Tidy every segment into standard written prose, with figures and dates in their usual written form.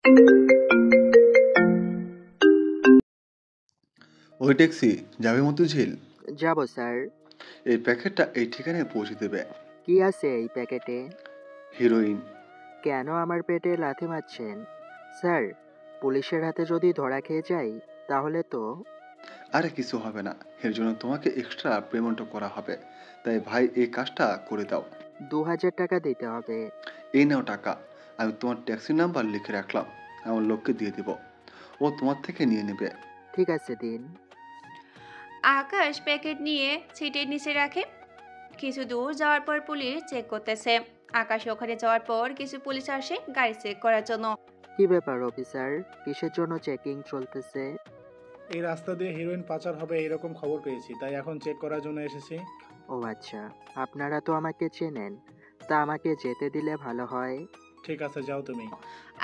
ওই ট্যাক্সি যাবে মতিঝিল। যাব স্যার। এই প্যাকেটটা এই ঠিকানায় পৌঁছে দেবে। কি আছে এই প্যাকেটে? হিরোইন। কেন আমার পেটে লাথি মারছেন? স্যার, পুলিশের হাতে যদি ধরা খেয়ে যাই তাহলে তো। আরে কিছু হবে না, এর জন্য তোমাকে এক্সট্রা পেমেন্টও করা হবে। তাই ভাই এই কাজটা করে দাও। 2000 টাকা দিতে হবে। এই নাও টাকা। আমি তোমার ট্যাক্সি নাম্বার লিখে রাখলাম, আমার লোককে দিয়ে দিব, ও তোমার থেকে নিয়ে নেবে। ঠিক আছে, দিন। আকাশ প্যাকেট নিয়ে সিটের নিচে রাখে। কিছু দূর যাওয়ার পর পুলিশ চেক করতেছে। আকাশ ওখানে যাওয়ার পর কিছু পুলিশ আসে গাড়ি চেক করার জন্য। কি ব্যাপার অফিসার, কিসের জন্য চেকিং চলতেছে? এই রাস্তা দিয়ে হিরোইন পাচার হবে এরকম খবর পেয়েছি, তাই এখন চেক করার জন্য এসেছি। ও আচ্ছা, আপনারা তো আমাকে চেনেন, তা আমাকে যেতে দিলে ভালো হয়। ঠিক আছে, যাও তুমি।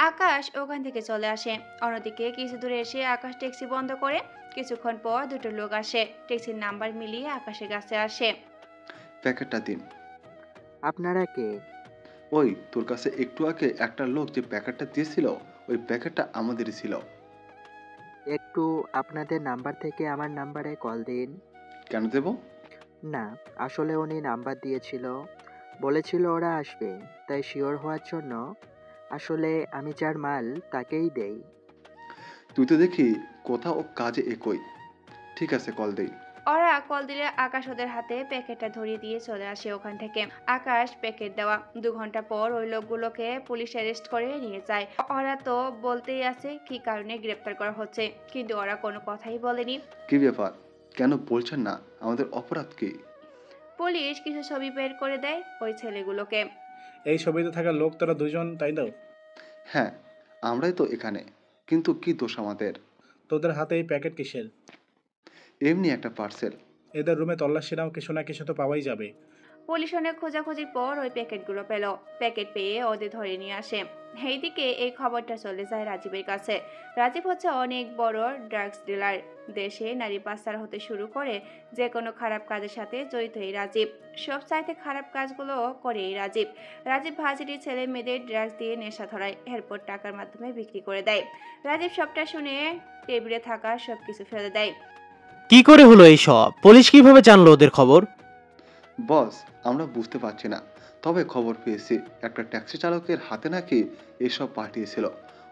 আকাশ ওখান থেকে চলে আসে। অন্যদিকে কিছু দূরে এসে আকাশ ট্যাক্সি বন্ধ করে। কিছুক্ষণ পর দুটো লোক আসে, ট্যাক্সির নাম্বার মিলিয়ে আকাশের কাছে আসে। প্যাকেটটা দিন। আপনারা কে? ওই তোর কাছে একটু আগে একটা লোক যে প্যাকেটটা দিয়েছিল, ওই প্যাকেটটা আমাদেরই ছিল। একটু আপনাদের নাম্বার থেকে আমার নাম্বারে কল দিন। কেন দেব? না, আসলে উনি নাম্বার দিয়েছিল, বলেছিল ওরা আসবে, তাই শিওর হওয়ার জন্য। আসলে আমি যার মাল তাকেই দেই। তুই তো দেখি কোথাও কাজে একই। ঠিক আছে, কল দেই। ওরা কল দিলে আকাশ ওদের হাতে প্যাকেটটা ধরিয়ে দিয়ে চলে আসে ওখান থেকে। আকাশ প্যাকেট দেওয়া 2 ঘন্টা পর ওই লোকগুলোকে পুলিশ অ্যারেস্ট করে নিয়ে যায়। ওরা তো বলতেই আছে কি কারণে গ্রেপ্তার করা হচ্ছে, কিন্তু ওরা কোনো কথাই বলেনি। কি ব্যাপার, কেন বলছেন না? আমাদের অপরাধ কি? পুলিশ কিছু ছবি বের করে দেয় ওই ছেলেগুলোকে। এই ছবিতে থাকা লোক তোরা দুজন, তাই দাও? হ্যাঁ, আমরাই তো এখানে, কিন্তু কি দোষ আমাদের? তোদের হাতে এই প্যাকেট কিসের? এমনি একটা পার্সেল। এদের রুমে তল্লাশি নাও, কিছু না কিছু তো পাওয়াই যাবে। পুলিশ অনেক খোঁজাখুঁজির পর ওই প্যাকেটগুলো পেল। প্যাকেট পেয়ে ওদের ধরে নিয়ে আসে। এইদিকে এই খবরটা চলে যায় রাজীবের কাছে। রাজীব হচ্ছে অনেক বড় ড্রাগস ডিলার। দেশে নারী পাচার হতে শুরু করে যে কোনো খারাপ কাজের সাথে জড়িত এই রাজীব। সব চাইতে খারাপ কাজগুলো করে এই রাজীব। রাজীব ভাজিরি ছেলে মেয়েদের ড্রাগস দিয়ে নেশা ধরায়, এরপর টাকার মাধ্যমে বিক্রি করে দেয়। রাজীব সবটা শুনে টেবিলে থাকা সবকিছু ফেলে দেয়। কি করে হলো এইসব? পুলিশ কিভাবে জানলো ওদের খবর? বস, আমরা বুঝতে পারছি না, তবে খবর পেয়েছি একটা ট্যাক্সি চালকের হাতে নাকি এসব পাঠিয়েছিল।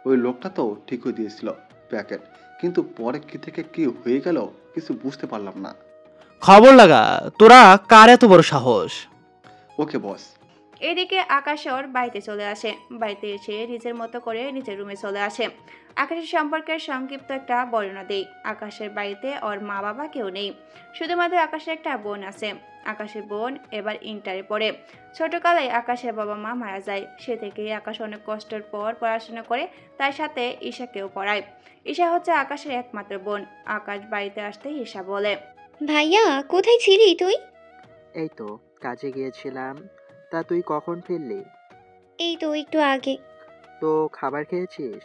ওই লোকটা তো ঠিকই দিয়েছিল প্যাকেট, কিন্তু পরে কি থেকে কি হয়ে গেল কিছু বুঝতে পারলাম না। খবর লাগা, তোরা কার এত বড় সাহস? ওকে বস। এদিকে আকাশ ওর বাড়িতে চলে আসে। বাড়িতে এসে নিজের মতো করে নিজের রুমে চলে আসে। আকাশের সম্পর্কের সংক্ষিপ্ত একটা বর্ণনা দেই। আকাশের বাড়িতে ওর মা বাবা কেউ নেই, শুধুমাত্র আকাশের একটা বোন আছে। আকাশের বোন এবার ইন্টারে পড়ে। ছোটকালে আকাশের বাবা মা মারা যায়, সে থেকেই আকাশ অনেক কষ্টের পর পড়াশোনা করে, তার সাথে ঈশাকেও পড়ায়। ঈশা হচ্ছে আকাশের একমাত্র বোন। আকাশ বাড়িতে আসতে ঈশা বলে, ভাইয়া, কোথায় ছিলি তুই? এই তো কাজে গিয়েছিলাম, তা তুই কখন ফিরলি? এই তো একটু আগে। তো খাবার খেয়েছিস?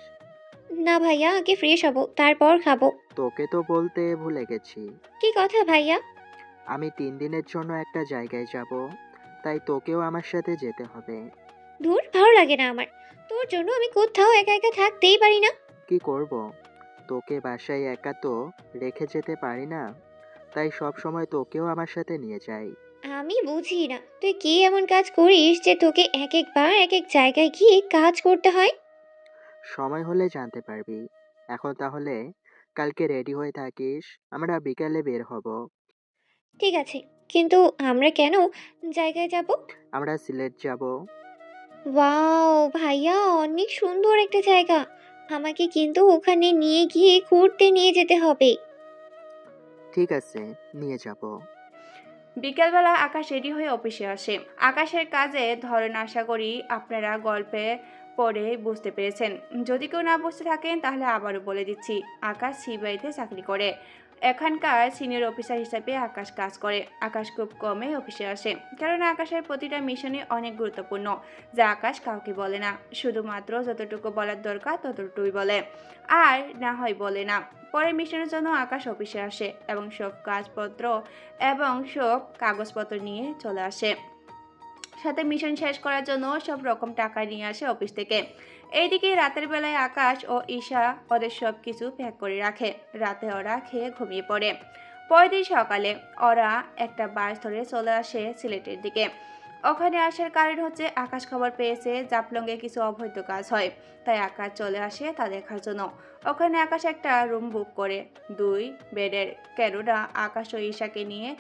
না ভাইয়া, আগে ফ্রেশ হব, তারপর খাবো। তোকে তো বলতে ভুলে গেছি, কি কথা ভাইয়া? আমি 3 দিনের জন্য একটা জায়গায় যাব, তাই তোকেও আমার সাথে যেতে হবে। ধুর, ভালো লাগে না আমার। তোর জন্য আমি কোথাও একা একা থাকতেই পারি না। কি করব, তোকে বাসায় একা তো রেখে যেতে পারি না, তাই সব সময় তোকেও আমার সাথে নিয়ে যাই। আমি বুঝি না তুই কি এমন কাজ করিস যে তোকে এক একবার এক এক জায়গায় গিয়ে কাজ করতে হয়। সময় হলে জানতে পারবি। এখন তাহলে কালকে রেডি হয়ে থাকিস, আমরা বিকালে বের হব। ঠিক আছে, কিন্তু আমরা কেন জায়গায় যাব? আমরা সিলেট যাব। ওয়াও ভাইয়া, অনেক সুন্দর একটা জায়গা। আমাকে কিন্তু ওখানে নিয়ে গিয়ে ঘুরতে নিয়ে যেতে হবে। ঠিক আছে, নিয়ে যাব। বিকেলবেলা আকাশ রেডি হয়ে অফিসে আসে। আকাশের কাজে ধরেন আশা করি আপনারা গল্পে পড়ে বুঝতে পেরেছেন। যদি কেউ না বুঝতে থাকেন তাহলে আবারও বলে দিচ্ছি। আকাশ সিবিআইতে চাকরি করে। এখানকার সিনিয়র অফিসার হিসাবে আকাশ কাজ করে। আকাশ খুব কমে অফিসে আসে, কারণ আকাশের প্রতিটা মিশনই অনেক গুরুত্বপূর্ণ, যা আকাশ কাউকে বলে না। শুধুমাত্র যতটুকু বলার দরকার ততটুকুই বলে, আর না হয় বলে না। পরে মিশনের জন্য আকাশ অফিসে আসে এবং সব কাগজপত্র নিয়ে চলে আসে। সাথে মিশন শেষ করার জন্য সব রকম টাকা নিয়ে আসে অফিস থেকে। এইদিকে রাতের বেলায় আকাশ ও ঈশা ওদের সব কিছু প্যাক করে রাখে। রাতে ওরা খেয়ে ঘুমিয়ে পড়ে। পরের দিন সকালে ওরা একটা বাস ধরে চলে আসে সিলেটের দিকে। ওখানে আসার কারণ হচ্ছে আকাশ খবর পেয়েছে জাফলংয়ে কিছু অবৈধ কাজ হয়, তাই আকাশ চলে আসে তা দেখার জন্য। ওখানে আকাশ একটা রুম বুক করে 2 বেডের, কেননা আকাশ ও ঈশাকে নিয়ে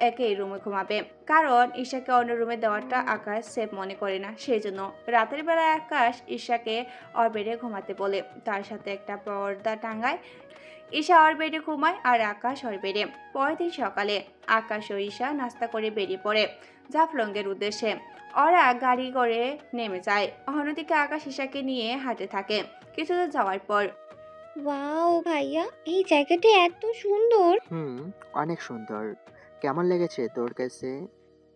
একই রুমে ঘুমাবে, কারণ ঈশাকে অন্য রুমে দেওয়াটা আকাশ সেফ মনে করে না। সেই জন্য রাতের বেলায় আকাশ ঈশাকে ওর বেডে ঘুমাতে বলে, তার সাথে একটা পর্দা টাঙ্গায়। ঈশা ওর বেডে ঘুমায় আর আকাশ ওর বেডে। পরের দিন সকালে আকাশ ও ঈশা নাস্তা করে বেরিয়ে পড়ে জাফলংয়ের উদ্দেশ্যে। ওরা গাড়ি করে নেমে যায়। অন্যদিকে আকাশ ঈশাকে নিয়ে হাঁটতে থাকে। কিছুদূর যাওয়ার পর ওয়াও ভাইয়া, এই জায়গাটা এত সুন্দর। অনেক সুন্দর। কেমন লেগেছে তোর কাছে?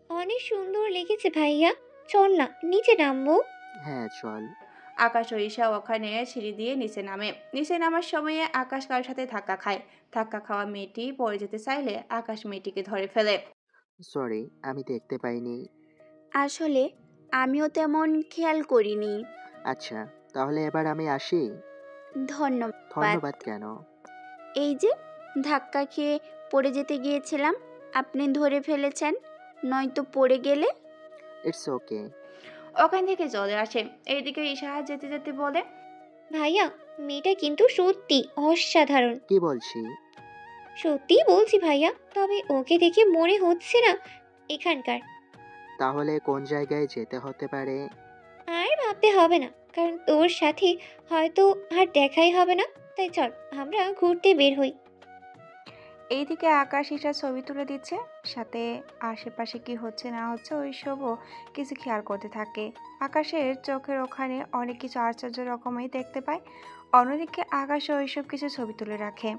অনেক সুন্দর লেগেছে ভাইয়া। চল না নিচে নামবো। হ্যাঁ চল। আকাশ ও ঈশা ওখানে সিঁড়ি দিয়ে নিচে নামে। নিচে নামার সময়ে আকাশ কারোর সাথে ধাক্কা খায়। ধাক্কা খাওয়া মেয়েটি পড়ে যেতে চাইলে আকাশ মেয়েটিকে ধরে ফেলে। সরি, আমি দেখতে পাইনি। আসলে আমিও তেমন খেয়াল করিনি। আচ্ছা, তাহলে এবার আমি আসি। ধন্যবাদ। ধন্যবাদ কেন? এই যে ধাক্কা খেয়ে পড়ে যেতে গিয়েছিলাম, আপনি ধরে ফেলেছেন, নয়তো পড়ে গেলে। It's okay. ওখান থেকে চলে আসে। এইদিকে ঈশা যেতে যেতে বলে, ভাইয়া, মেয়েটা কিন্তু সত্যি অসাধারণ। কি বলছি? সত্যি বলছি ভাইয়া, তবে ওকে দেখে মনে হচ্ছে না এখানকার। তাহলে কোন জায়গায় যেতে হতে পারে? আর ভাবতে হবে না, কারণ তোর সাথে হয়তো আর দেখাই হবে না। তাই চল আমরা ঘুরতে বের হই। এইদিকে আকাশ ঈশার ছবি তুলে দিচ্ছে, সাথে আশেপাশে কি হচ্ছে না হচ্ছে ওইসবও কিছু খেয়াল করতে থাকে। আকাশের চোখের ওখানে অনেক কিছু আশ্চর্য রকমই দেখতে পায়। অন্যদিকে আকাশ ওইসব কিছু ছবি তুলে রাখে।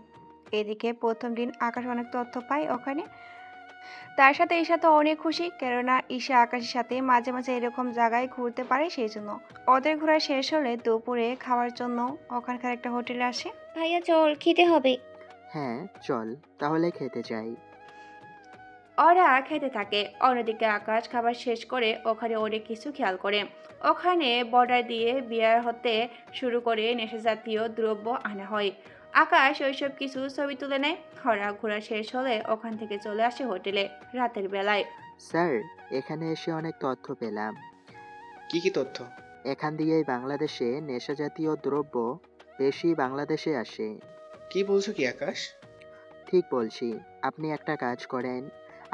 এদিকে প্রথম দিন আকাশ অনেক তথ্য পায় ওখানে। তার সাথে ঈশা তো অনেক খুশি, কেননা ঈশা আকাশের সাথে মাঝে মাঝে এরকম জায়গায় ঘুরতে পারে। সেই জন্য ওদের ঘোরা শেষ হলে দুপুরে খাওয়ার জন্য ওখানকার একটা হোটেলে আসে। ভাইয়া চল, খেতে হবে। হ্যাঁ চল, তাহলে খেতে যাই। ওরা খেতে থাকে। অন্যদিকে আকাশ খাবার শেষ করে ওখানে অনেক কিছু খেয়াল করে। ওখানে বর্ডার দিয়ে বিয়ার হতে শুরু করে নেশা জাতীয় দ্রব্য আনা হয়। আকাশ ওইসব কিছু ছবি তুলে নেয়। ওরা ঘোরা শেষ হলে ওখান থেকে চলে আসে হোটেলে রাতের বেলায়। স্যার, এখানে এসে অনেক তথ্য পেলাম। কি কি তথ্য? এখান দিয়েই বাংলাদেশে নেশাজাতীয় দ্রব্য বেশি বাংলাদেশে আসে। কি বলছো কি আকাশ? ঠিক বলছি। আপনি একটা কাজ করেন,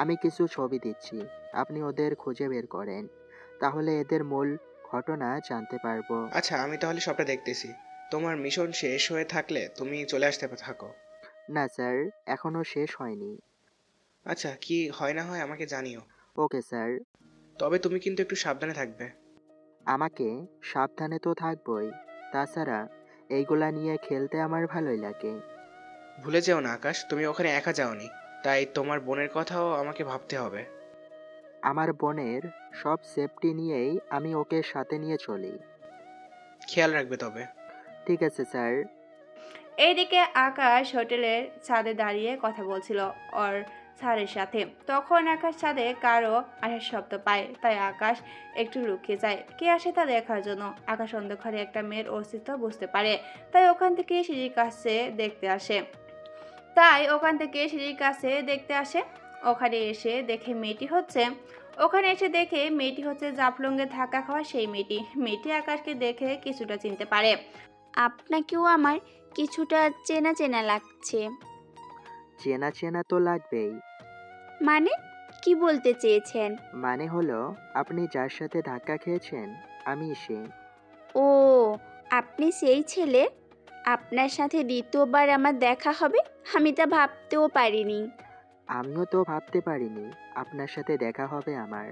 আমি কিছু ছবি দিচ্ছি, আপনি ওদের খুঁজে বের করেন, তাহলে এদের মূল ঘটনা জানতে পারবো। আচ্ছা, আমি তাহলে সবটা দেখতেছি। তোমার মিশন শেষ হয়ে থাকলে তুমি চলে আসতে থাকো। না স্যার, এখনো শেষ হয়নি। আচ্ছা, কি হয় না হয় আমাকে জানিও। Okay sir. তবে তুমি কিন্তু একটু সাবধানে থাকবে। আমাকে সাবধানে তো থাকবই, তাছাড়া এইগুলা নিয়ে খেলতে আমার ভালোই লাগে। ভুলে যেও না আকাশ, তুমি ওখানে একা যাওনি, তাই তোমার বোনের কথাও আমাকে ভাবতে হবে। আমার বোনের সব সেফটি নিয়েই আমি ওকে সাথে নিয়ে চলি। খেয়াল রাখবে তবে। ঠিক আছে স্যার। এইদিকে আকাশ হোটেলের ছাদে দাঁড়িয়ে কথা বলছিল ওর স্যারের সাথে। তখন আকাশ ছাদে কারো আসার শব্দ পায়, তাই আকাশ একটু লুকিয়ে যায় কে আসে তা দেখার জন্য। আকাশ অন্ধকারে একটা মেয়ের অস্তিত্ব বুঝতে পারে, তাই ওখান থেকে সিঁড়ির কাছে দেখতে আসে। ওখানে এসে দেখে মেয়েটি হচ্ছে জাফলংয়ে ধাক্কা খাওয়া সেই মেয়েটি আকাশকে দেখে কিছুটা চিনতে পারে। আপনাকেও আমার কিছুটা চেনা চেনা লাগছে। চেনা চেনা তো লাগবেই। মানে কি বলতে চেয়েছেন? মানে হলো, আপনি যার সাথে ধাক্কা খেয়েছেন আমি সে। ও, আপনি সেই ছেলে। আপনার সাথে দ্বিতীয়বার আমার দেখা হবে, আমি তা ভাবতেও পারিনি। আমিও তো ভাবতে পারিনি আপনার সাথে দেখা হবে আমার।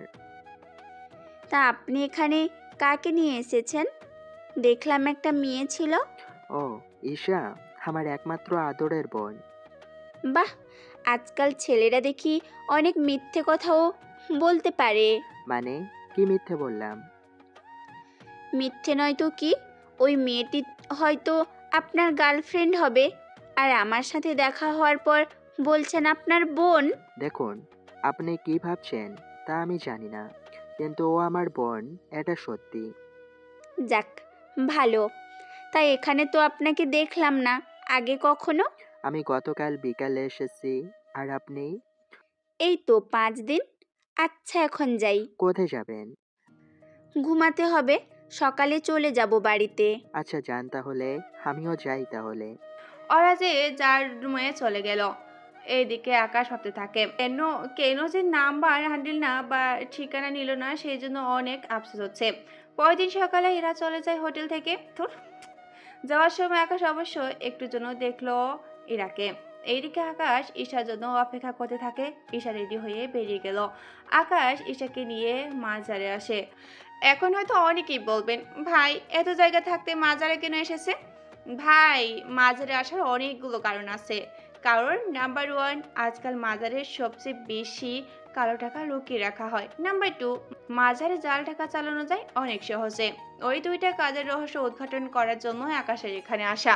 তা আপনি এখানে কাকে নিয়ে এসেছেন? দেখলাম একটা মেয়ে ছিল। ও, ঈশা আমার একমাত্র আদরের বোন। বাহ, আজকাল ছেলেরা দেখি অনেক মিথ্যে কথাও বলতে পারে। মানে কি মিথ্যে বললাম? মিথ্যে নয় তো কি, ওই মেয়েটি হয়তো আপনার গার্লফ্রেন্ড হবে, আর আমার সাথে দেখা হওয়ার পর বলছেন আপনার বোন। দেখুন, আপনি কি ভাবছেন তা আমি জানি না, কিন্তু ও আমার বোন, এটা সত্যি। যাক, ভালো। তাই এখানে তো আপনাকে দেখলাম না আগে কখনো। আমি গতকাল বিকালে এসেছি। আর আপনি? এই তো 5 দিন। আচ্ছা এখন যাই, কোথায় যাবেন? ঘুমাতে হবে, সকালে চলে যাব বাড়িতে। আচ্ছা যান তাহলে, আমিও যাই তাহলে। ওরা যে যার রুমে চলে গেল। এইদিকে আকাশ ভাবতে থাকে কেন কেন যে নাম্বার হ্যান্ডেল না বা ঠিকানা নিল না, সেই জন্য অনেক আফসোস হচ্ছে। পরের দিন সকালে এরা চলে যায় হোটেল থেকে। ধুর, যাওয়ার সময় আকাশ অবশ্য একটু জন্য দেখলো ইরাকে। এইদিকে আকাশ ঈশার জন্য অপেক্ষা করতে থাকে। ঈশা রেডি হয়ে বেরিয়ে গেল। আকাশ ঈশাকে নিয়ে মাজারে আসে। এখন হয়তো অনেকেই বলবেন, ভাই এত জায়গা থাকতে মাজারে কেন এসেছে? ভাই, মাজারে আসার অনেকগুলো কারণ আছে। কারণ নাম্বার 1, আজকাল মাজারের সবচেয়ে বেশি কালো টাকা লুকিয়ে রাখা হয়। নাম্বার 2, মাজারে জাল টাকা চালানো যায় অনেক সহজে। ওই দুইটা কাজের রহস্য উদ্ঘাটন করার জন্য আকাশের এখানে আসা।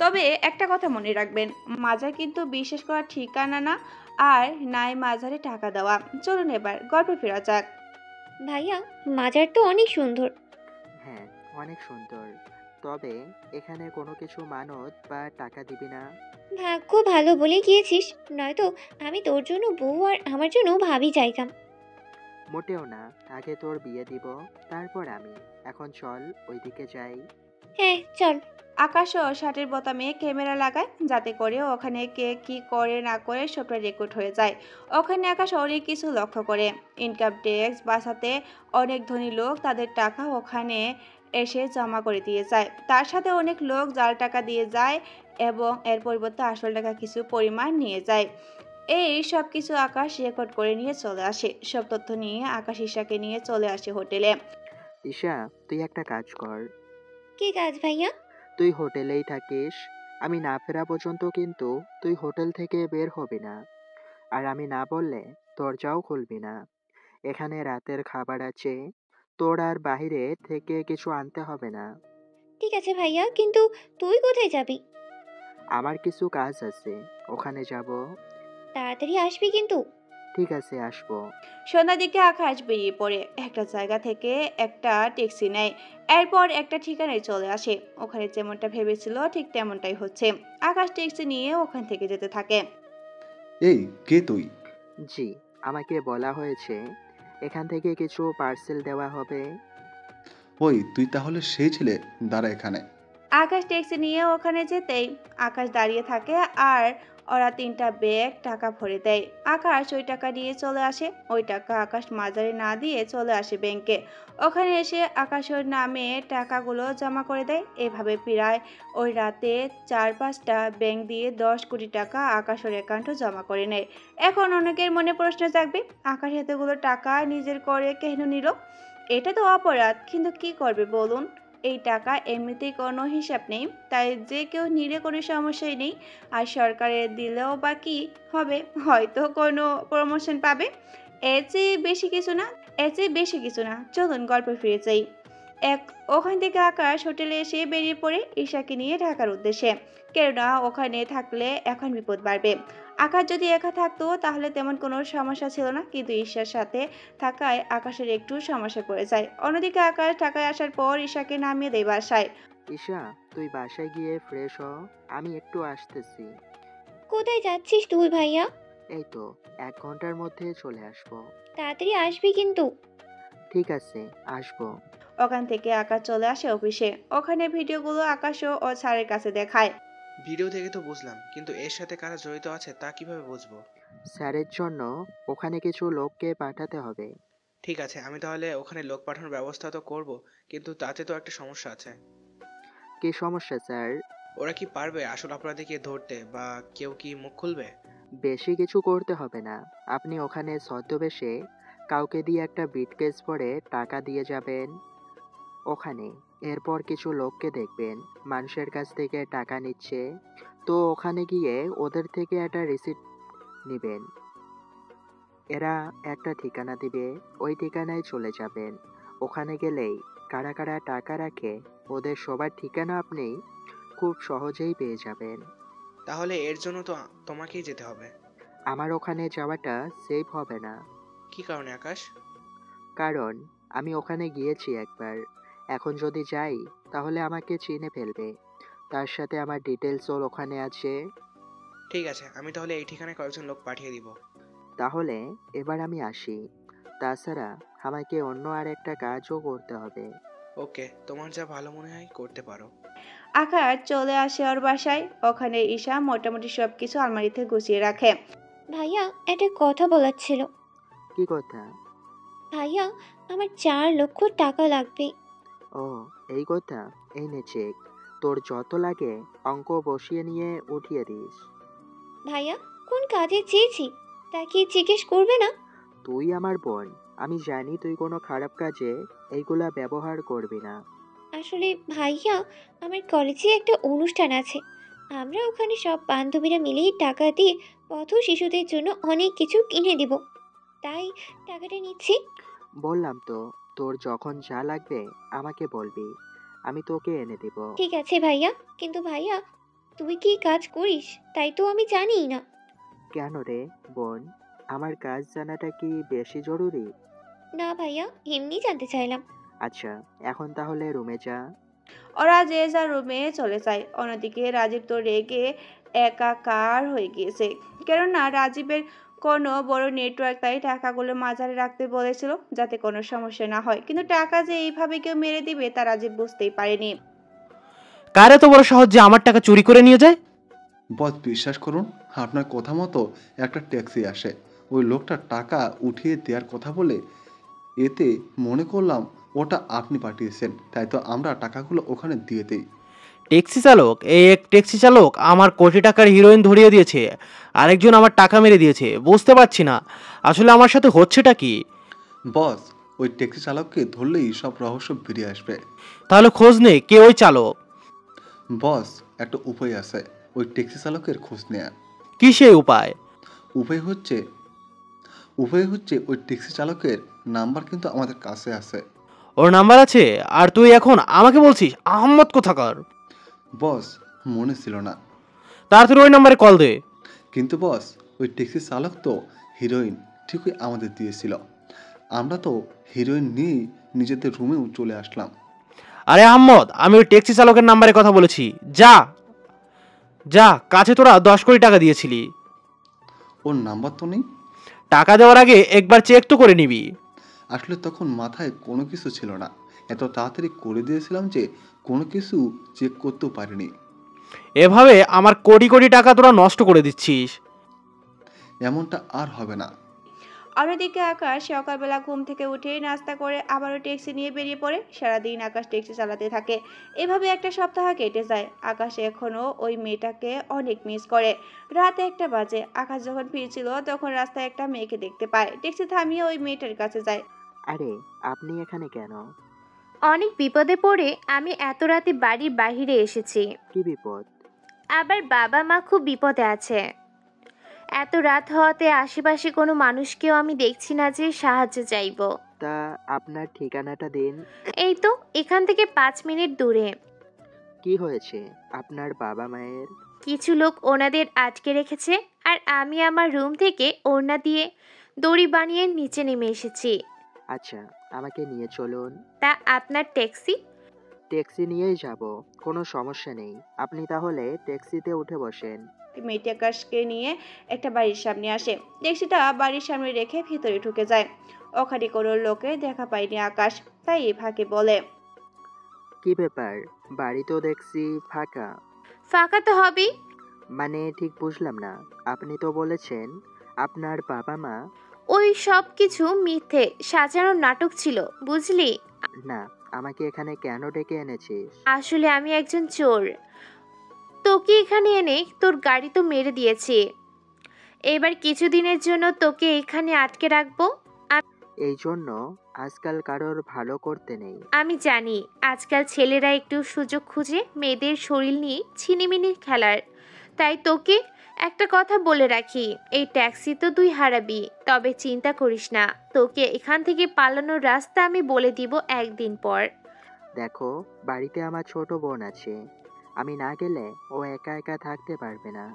তবে একটা কথা মনে রাখবেন, মাজার কিন্তু বিশ্বাস করার ঠিকানা না, আর নাই মাজারে টাকা দেওয়া। চলুন এবার গল্পে ফেরা যাক। ভাইয়া, মাজার তো অনেক সুন্দর। হ্যাঁ, অনেক সুন্দর। তবে এখানে কোনো কিছু মানত বা টাকা দিবি না। ভাগ্য ভালো বলে গিয়েছিস, নয়তো আমি তোর জন্য বউ আর আমার জন্য ভাবি চাইতাম। মোটেও না, আগে তোর বিয়ে দিব, তারপর আমি। এখন চল ওইদিকে যাই। হ্যাঁ চল। আকাশও শার্টের বোতামে ক্যামেরা লাগায়, যাতে করে ওখানে কে কি করে না করে সবটা রেকর্ড হয়ে যায়। ওখানে আকাশ অনেক কিছু লক্ষ্য করে। ইনকাম ট্যাক্স বাঁচাতে অনেক ধনী লোক তাদের টাকা ওখানে এসে জমা করে দিয়ে যায়। তার সাথে অনেক লোক জাল টাকা দিয়ে যায় এবং এর পরিবর্তে আসল টাকা কিছু পরিমাণ নিয়ে যায়। এই সব কিছু আকাশ রেকর্ড করে নিয়ে চলে আসে। সব তথ্য নিয়ে আকাশ ঈশাকে নিয়ে চলে আসে হোটেলে। ঈশা, তুই একটা কাজ কর। কি কাজ ভাইয়া? তুই হোটেলেই থাকিস। আমি না ফেরা পর্যন্ত কিন্তু তুই হোটেল থেকে বের হবি না। আর আমি না বললে দরজাও খুলবি না। এখানে রাতের খাবার আছে, তোর আর বাইরে থেকে কিছু আনতে হবে না। ঠিক আছে ভাইয়া, কিন্তু তুই কোথায় যাবি? আমার কিছু কাজ আছে, ওখানে যাব। তাড়াতাড়ি আসবি কিন্তু। ঠিক আছে, আসবো। সন্ধ্যার দিকে আকাশ বেরিয়ে পড়ে একটা জায়গা থেকে একটা ট্যাক্সি নেয়। এরপর একটা ঠিকানায় চলে আসে। ওখানে যেমনটা ভেবেছিল ঠিক তেমনটাই হচ্ছে। আকাশ ট্যাক্সি নিয়ে ওখান থেকে যেতে থাকে। এই, কে তুই? জি, আমাকে বলা হয়েছে এখান থেকে কিছু পার্সেল দেওয়া হবে। ওই, তুই তাহলে সেই ছেলে? দাঁড়া এখানে। আকাশ ট্যাক্সি নিয়ে ওখানে যেতেই আকাশ দাঁড়িয়ে থাকে, আর ওরা 3টা ব্যাগ টাকা ভরে দেয়। আকাশ ওই টাকা নিয়ে চলে আসে। ওই টাকা আকাশ মাজারে না দিয়ে চলে আসে ব্যাংকে। ওখানে এসে আকাশের নামে টাকাগুলো জমা করে দেয়। এভাবে প্রায় ওই রাতে 4-5টা ব্যাংক দিয়ে 10 কোটি টাকা আকাশের অ্যাকাউন্টে জমা করে নেয়। এখন অনেকের মনে প্রশ্ন জাগবে, আকাশ এতগুলো টাকা নিজের করে কেন নিল? এটা তো অপরাধ, কিন্তু কি করবে বলুন? এই টাকা এমনিতেই কোনো হিসাব নেই, তাই যে কেউ নিলে কোনো সমস্যাই নেই। আর সরকারে দিলেও বা কি হবে, হয়তো কোনো প্রমোশন পাবে। এর চেয়ে বেশি কিছু না। চলুন গল্পে ফিরে যাই। এক ওখান থেকে আকাশ হোটেলে এসে বেরিয়ে পড়ে ঈশাকে নিয়ে ঢাকার উদ্দেশ্যে। কেননা ওখানে থাকলে এখন বিপদ বাড়বে। আকাশ যদি একা থাকতো তাহলে তেমন কোনো সমস্যা ছিল না, কিন্তু ঈশার সাথে থাকায় আকাশের একটু সমস্যা পড়ে যায়। অন্যদিকে আকাশ ঢাকায় আসার পর ঈশাকে নামিয়ে দেয় বাসায়। ঈশা, তুই বাসায় গিয়ে ফ্রেশ হ, আমি একটু আসতেছি। কোথায় যাচ্ছিস তুই ভাইয়া? এই তো 1 ঘন্টার মধ্যে চলে আসবো। তাড়াতাড়ি আসবি কিন্তু। ঠিক আছে, আসবো। ওখান থেকে আকাশ চলে আসে অফিসে। ওখানে ভিডিওগুলো আকাশও ও স্যারের কাছে দেখায়। ভিডিও থেকে তো বুঝলাম, কিন্তু এর সাথে কারা জড়িত আছে তা কিভাবে বুঝবো? স্যারের জন্য ওখানে কিছু লোককে পাঠাতে হবে। ঠিক আছে, আমি তাহলে ওখানে লোক পাঠানোর ব্যবস্থা তো করব, কিন্তু তাতে তো একটা সমস্যা আছে। কি সমস্যা স্যার? ওরা কি পারবে আসল অপরাধীকে ধরতে, বা কেউ কি মুখ খুলবে? বেশি কিছু করতে হবে না। আপনি ওখানে ছদ্মবেশে কাউকে দিয়ে একটা ব্রিফকেস ভরে টাকা দিয়ে যাবেন ওখানে। এরপর কিছু লোককে দেখবেন মানুষের কাছ থেকে টাকা নিচ্ছে, তো ওখানে গিয়ে ওদের থেকে একটা রিসিপ্ট নেবেন। এরা একটা ঠিকানা দিবে, ওই ঠিকানায় চলে যাবেন। ওখানে গেলেই কারা কারা টাকা রাখে ওদের সবার ঠিকানা আপনি খুব সহজেই পেয়ে যাবেন। তাহলে এর জন্য তো তোমাকেই যেতে হবে। আমার ওখানে যাওয়াটা সেফ হবে না। কি কারণে আকাশ? কারণ আমি ওখানে গিয়েছি একবার। এখন যদি যাই তাহলে আমাকে চিনে ফেলবে। তার সাথে আমার ডিটেলসও ওখানে আছে। ঠিক আছে, আমি তাহলে এই ঠিকানায় কয়েকজন লোক পাঠিয়ে দিব। তাহলে এবার আমি আসি। তাছাড়া আমাকে অন্য আর একটা কাজও করতে হবে। ওকে, তোমার যা ভালো মনে হয় করতে পারো। আকাশ চলে আসে ওর বাসায়। ওখানে ঈশা মোটামুটি সবকিছু আলমারিতে গুছিয়ে রাখে। ভাইয়া, একটা কথা বলার ছিল। কি কথা? ভাইয়া, আমার 4 লক্ষ টাকা লাগবে। ও, এই কথা। এই নে চেক। তোর যত লাগে অঙ্ক বসিয়ে নিয়ে উঠিয়ে দিস। ভাইয়া, কোন কাজে চেয়েছি তা কি জিজ্ঞেস করবে না? তুই আমার বোন, আমি জানি তুই কোনো খারাপ কাজে এইগুলা ব্যবহার করবি না। আসলে ভাইয়া, আমার কলেজে একটা অনুষ্ঠান আছে। আমরা ওখানে সব বান্ধবীরা মিলেই টাকা দিয়ে পথ শিশুদের জন্য অনেক কিছু কিনে দিব। তাই টাকাটা নিচ্ছি। বললাম তো, তোর যখন যা লাগবে আমাকে বলবি, আমি তোকে এনে দেব। ঠিক আছে ভাইয়া, কিন্তু ভাইয়া, তুই কি কাজ করিস তাই তো আমি জানিই না। কেন রে বোন, আমার কাজ জানাটা কি বেশি জরুরি? না ভাইয়া, এমনি জানতে চাইলাম। আচ্ছা, এখন তাহলে রুমে যা। ওরা যে যার রুমে চলে যায়। অন্যদিকে রাজীব তো রেগে একাকার হয়ে গিয়েছে, কেননা রাজীবের কোনো বড় নেটওয়ার্ক তাই টাকাগুলো মাঝারে রাখতে বলেছিল যাতে কোনো সমস্যা না হয়, কিন্তু টাকা যে এইভাবে কেউ মেরে দিবে তা রাজীব বুঝতেই পারেনি। কার এত বড় সাহস যে আমার টাকা চুরি করে নিয়ে যায়? বস, বিশ্বাস করুন, আপনার কথা মতো একটা ট্যাক্সি আসে। ওই লোকটা টাকা উঠিয়ে দেওয়ার কথা বলে, এতে মনে করলাম ওটা আপনি পাঠিয়েছেন, তাই তো আমরা টাকাগুলো ওখানে দিয়ে দিই। ট্যাক্সি চালক, এই এক ট্যাক্সি চালক আমার কোটি টাকার হিরোইন ধরিয়ে দিয়েছে, আরেকজন আমার টাকা মেরে দিয়েছে। বুঝতে পারছি না আসলে আমার সাথে হচ্ছেটা কি। বস, ওই ট্যাক্সি চালককে ধরলেই সব রহস্য বেরিয়ে আসবে। তাহলে খোঁজ নে কে ওই চালক। বস, একটা উপায় আছে ওই ট্যাক্সি চালকের খোঁজ নেয়া। কি সেই উপায়? উপায় হচ্ছে উপায় হচ্ছে ওই ট্যাক্সি চালকের নাম্বার কিন্তু আমাদের কাছে আছে। ওর নাম্বার আছে? আর তুই এখন আমাকে বলছিস আহম্মদ কোথাকার? বস, মনে ছিল না। তাড়াতাড়ি ওই নাম্বারে কল দে। কিন্তু বস, ওই ট্যাক্সি চালক তো হিরোইন ঠিকই আমাদের দিয়েছিল। আমরা তো হিরোইন নিয়েই নিজেদের রুমেও চলে আসলাম। আরে আহম্মদ, আমি ওই ট্যাক্সি চালকের নাম্বারে কথা বলেছি। যা যা, কাছে তোরা 10 কোটি টাকা দিয়েছিলি। ওর নাম্বার তো নেই। টাকা দেওয়ার আগে একবার চেক তো করে নিবি। আসলে তখন মাথায় কোনো কিছু ছিল না, এত তাড়াতাড়ি করে দিয়েছিলাম যে কোনো কিছু চেক করতেও পারিনি। এভাবে আমার কোটি কোটি টাকা তোরা নষ্ট করে দিচ্ছিস। এমনটা আর হবে না। অন্যদিকে আকাশ সকালবেলা ঘুম থেকে উঠেই নাস্তা করে আবারও ট্যাক্সি নিয়ে বেরিয়ে পড়ে। সারাদিন আকাশ ট্যাক্সি চালাতে থাকে। এভাবে একটা সপ্তাহ কেটে যায়। আকাশ এখনও ওই মেয়েটাকে অনেক মিস করে। রাত 1টা বাজে। আকাশ যখন ফিরছিল তখন রাস্তায় একটা মেয়েকে দেখতে পায়। ট্যাক্সি থামিয়ে ওই মেয়েটার কাছে যায়। আরে, আপনি এখানে কেন? অনেক বিপদে পড়ে আমি এত রাতে বাড়ির বাইরে এসেছি। কি বিপদ? আবার বাবা মা খুব বিপদে আছে। এত রাত হওয়াতে আশেপাশে কোনো মানুষকেও আমি দেখছি না যে সাহায্য চাইবো। তা আপনার ঠিকানাটা দিন। এই তো এখান থেকে 5 মিনিট দূরে। কি হয়েছে আপনার বাবা মায়ের? কিছু লোক ওনাদের আটকে রেখেছে, আর আমি আমার রুম থেকে ওড়না দিয়ে দড়ি বানিয়ে নিচে নেমে এসেছি। আচ্ছা, আমাকে নিয়ে চলুন। তা আপনার ট্যাক্সি? ট্যাক্সি নিয়েই যাব, কোনো সমস্যা নেই। আপনি তাহলে ট্যাক্সিতে উঠে বসেন। মেয়েটি আকাশকে নিয়ে একটা বাড়ির সামনে আসে। ট্যাক্সিটা বাড়ির সামনে রেখে ভিতরে ঢুকে যায়। ওখানে কোনো লোকে দেখা পায়নি আকাশ, তাই ফাঁকে বলে, কি ব্যাপার, বাড়ি তো দেখছি ফাঁকা। ফাঁকা তো হবেই। মানে ঠিক বুঝলাম না। আপনি তো বলেছেন আপনার বাবা মা। ওই সব কিছু মিথ্যে সাজানো নাটক ছিল, বুঝলি? না, আমাকে এখানে কেন ডেকে এনেছিস? আসলে আমি একজন চোর। তোকে এখানে এনে তোর গাড়ি তো মেরে দিয়েছি। এবার কিছুদিনের জন্য তোকে এখানে আটকে রাখবো। এই জন্য আজকাল কারোর ভালো করতে নেই। আমি জানি আজকাল ছেলেরা একটু সুযোগ খুঁজে মেয়েদের শরীর নিয়ে ছিনিমিনি খেলার। তাই তোকে একটা কথা বলে রাখি, এই ট্যাক্সি তো তুই হারাবি, তবে চিন্তা করিস না, তোকে এখান থেকে পালানোর রাস্তা আমি বলে দিব একদিন পর। দেখো, বাড়িতে আমার ছোট বোন আছে। আমি না গেলে ও একা একা থাকতে পারবে না।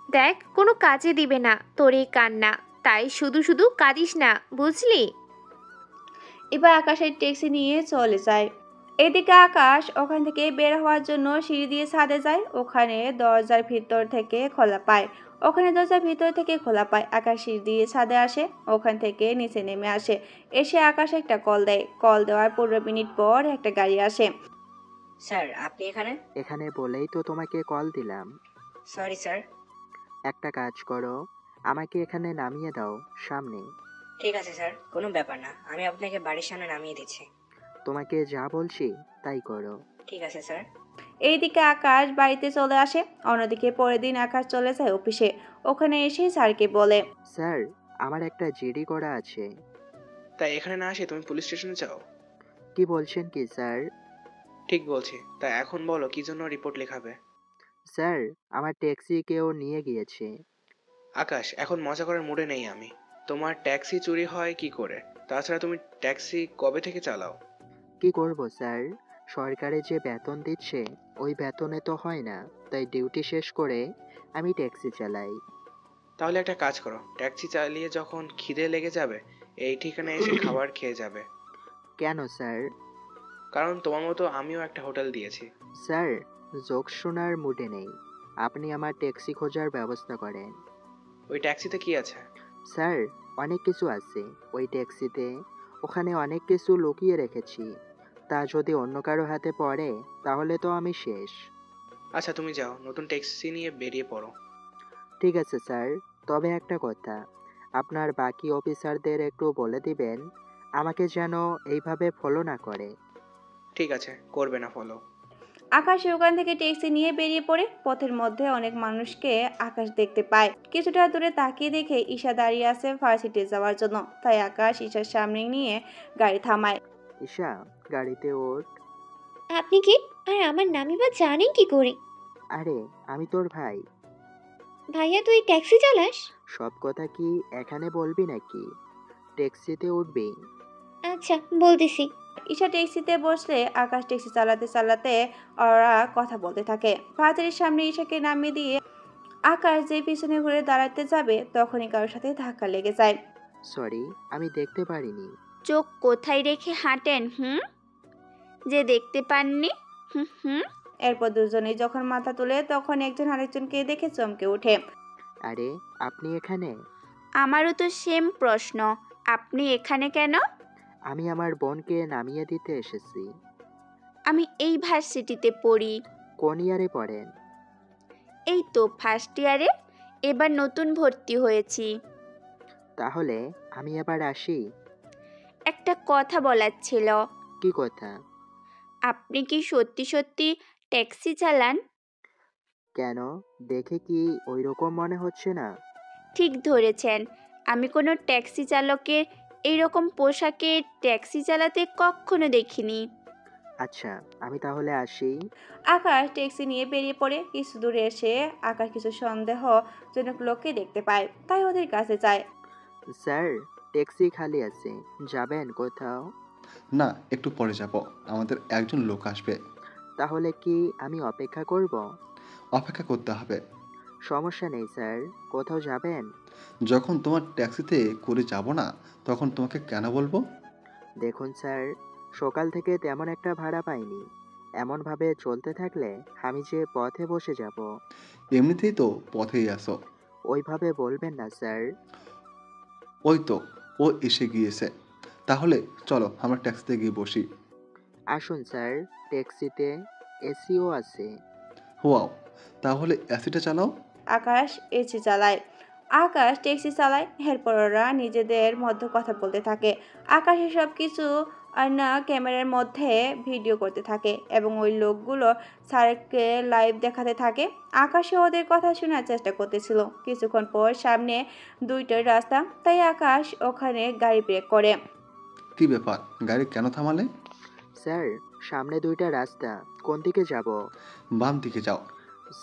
দেখ, কোনো কাজে দিবে না তোর এই কান্না, তাই শুধু শুধু কাঁদিস না, বুঝলি? এবার আকাশের ট্যাক্সি নিয়ে চলে যায়। এদিকে আকাশ ওখান থেকে বের হওয়ার জন্য সিঁড়ি দিয়ে ছাদে যায়। ওখানে দরজার ভিতর থেকে খোলা পায়। আকাশ সিঁড়ি দিয়ে ছাদে আসে। ওখান থেকে নিচে নেমে আসে। এসে আকাশ একটা কল দেয়। কল দেওয়ার 15 মিনিট পর একটা গাড়ি আসে। স্যার আপনি এখানে? এখানে বলেই তো তোমাকে কল দিলাম। Sorry sir. একটা কাজ করো, আমাকে এখানে নামিয়ে দাও সামনে। ঠিক আছে স্যার, কোনো ব্যাপার না, আমি আপনাকে বাড়ির সামনে নামিয়ে দিচ্ছি। তোমাকে যা বলছি তাই করো। ঠিক আছে স্যার। এইদিকে আকাশ বাড়িতে চলে আসে। অন্যদিকে পরের দিন আকাশ চলে যায় অফিসে। ওখানে এসে স্যারকে বলে, স্যার, আমার একটা জিডি করা আছে। তাই এখানে না আসে তুমি পুলিশ স্টেশনে যাও। কি বলছেন কি স্যার? ঠিক বলছি। তাই এখন বলো কি জন্য রিপোর্ট লেখাবে? স্যার, আমার ট্যাক্সি কেউ নিয়ে গিয়েছে। আকাশ, এখন মজা করার মুডে নেই আমি। তোমার ট্যাক্সি চুরি হয় কি করে? তাছাড়া তুমি ট্যাক্সি কবে থেকে চালাও? কি করব স্যার, সরকারে যে বেতন দিচ্ছে ওই বেতনে তো হয় না, তাই ডিউটি শেষ করে আমি ট্যাক্সি চালাই। তাহলে একটা কাজ করো, ট্যাক্সি চালিয়ে যখন খিদে লেগে যাবে এই ঠিকানায় এসে খাবার খেয়ে যাবে। কেন স্যার? কারণ তোমার মতো আমিও একটা হোটেল দিয়েছি। স্যার, জোক শোনার মুডে নেই, আপনি আমার ট্যাক্সি খোঁজার ব্যবস্থা করেন। ওই ট্যাক্সিতে কি আছে? স্যার, অনেক কিছু আছে ওই ট্যাক্সিতে। ওখানে অনেক কিছু লুকিয়ে রেখেছি, তা যদি অন্য কারো হাতে পড়ে তাহলে তো আমি শেষ। আচ্ছা তুমি যাও, নতুন ট্যাক্সি নিয়ে বেরিয়ে পড়ো। ঠিক আছে স্যার, তবে একটা কথা, আপনার বাকি অফিসারদের একটু বলে দিবেন আমাকে যেন এইভাবে ফলো না করে। ঠিক আছে, করবে না ফলো। আকাশ ওখান থেকে ট্যাক্সি নিয়ে বেরিয়ে পড়ে। পথের মধ্যে অনেক মানুষকে আকাশ দেখতে পায়। কিছুটা দূরে তাকিয়ে দেখে ঈশা দাঁড়িয়ে আছে ভার্সিটি যাওয়ার জন্য। তাই আকাশ ঈশার সামনে নিয়ে গাড়ি থামায়। ঈশা, গাড়িতে ওঠ। আপনি কি? আর আমার নামই বা জানেন কি করে? আরে, আমি তোর ভাই। ভাইয়া তুই ট্যাক্সি চালাস? সব কথা কি এখানে বলবি নাকি? ট্যাক্সিতে উঠবি? আচ্ছা, বলতেছি। ঈশা ট্যাক্সিতে বসলে আকাশ ট্যাক্সি চালাতে চালাতে ওরা কথা বলতে থাকে। ভার্সিটির সামনে ঈশাকে নামিয়ে দিয়ে আকাশ যে পিছনে ঘুরে দাঁড়াতে যাবে তখনই কারোর সাথে ধাক্কা লেগে যায়। সরি, আমি দেখতে পারিনি। চোখ কোথায় রেখে হাঁটেন যে দেখতে পাননি? হুম হুম এরপর দুজনেই যখন মাথা তোলে তখন একজন আরেকজনকে দেখে চমকে ওঠে। আরে, আপনি এখানে? আমারও তো সেম প্রশ্ন, আপনি এখানে কেন? আমি আমার বোনকে নামিয়ে দিতে এসেছি। আমি এই ভার্সিটিতে পড়ি। কোন ইয়ারে পড়েন? এই তো ফার্স্ট ইয়ারে, এবার নতুন ভর্তি হয়েছি। তাহলে আমি এবার আসি। একটা কথা বলার ছিল। কি কথা? আপনি কি সত্যি সত্যি ট্যাক্সি চালান? কেন, দেখে কি ওই রকম মনে হচ্ছে না? ঠিক ধরেছেন, আমি কোনো ট্যাক্সি চালকের এইরকম পোশাকে ট্যাক্সি চালাতে কখনো দেখিনি। আচ্ছা, আমি তাহলে আসি। আকাশ ট্যাক্সি নিয়ে বেরিয়ে পড়ে। কিছু দূরে এসে আকাশ কিছু সন্দেহজনক লোককে দেখতে পায়, তাই ওদের কাছে যায়। স্যার, ট্যাক্সি খালি আছে, যাবেন কোথাও? না, একটু পরে যাব, আমাদের একজন লোক আসবে। তাহলে কি আমি অপেক্ষা করব? অপেক্ষা করতে হবে। সমস্যা নেই স্যার, কোথাও যাবেন? যখন তোমার ট্যাক্সিতে করে যাব না তখন তোমাকে কেন বলবো? দেখুন স্যার, সকাল থেকে তেমন একটা ভাড়া পাইনি, এমনভাবে চলতে থাকলে আমি যে পথে বসে যাব। এমনিতেই তো পথেই আসো। ওইভাবে বলবেন না স্যার। ওই তো, ও এসে গিয়েছে। তাহলে চলো আমরা ট্যাক্সিতে গিয়ে বসি। আসুন স্যার, ট্যাক্সিতে এসিও আছে। ওয়াও, তাহলে অ্যাসিটা চালাও। আকাশ এসি চালায়। আকাশ ট্যাক্সি চালায়। এরপর ওরা নিজেদের মধ্যে কথা বলতে থাকে। আকাশ সব কিছু না ক্যামেরার মধ্যে ভিডিও করতে থাকে এবং ওই লোকগুলো স্যারকে লাইভ দেখাতে থাকে। আকাশে ওদের কথা শোনার চেষ্টা করতেছিল। কিছুক্ষণ পর সামনে দুইটার রাস্তা, তাই আকাশ ওখানে গাড়ি ব্রেক করে। কি ব্যাপার, গাড়ি কেন থামালে? স্যার, সামনে দুইটা রাস্তা, কোন দিকে যাব? বাম দিকে যাও।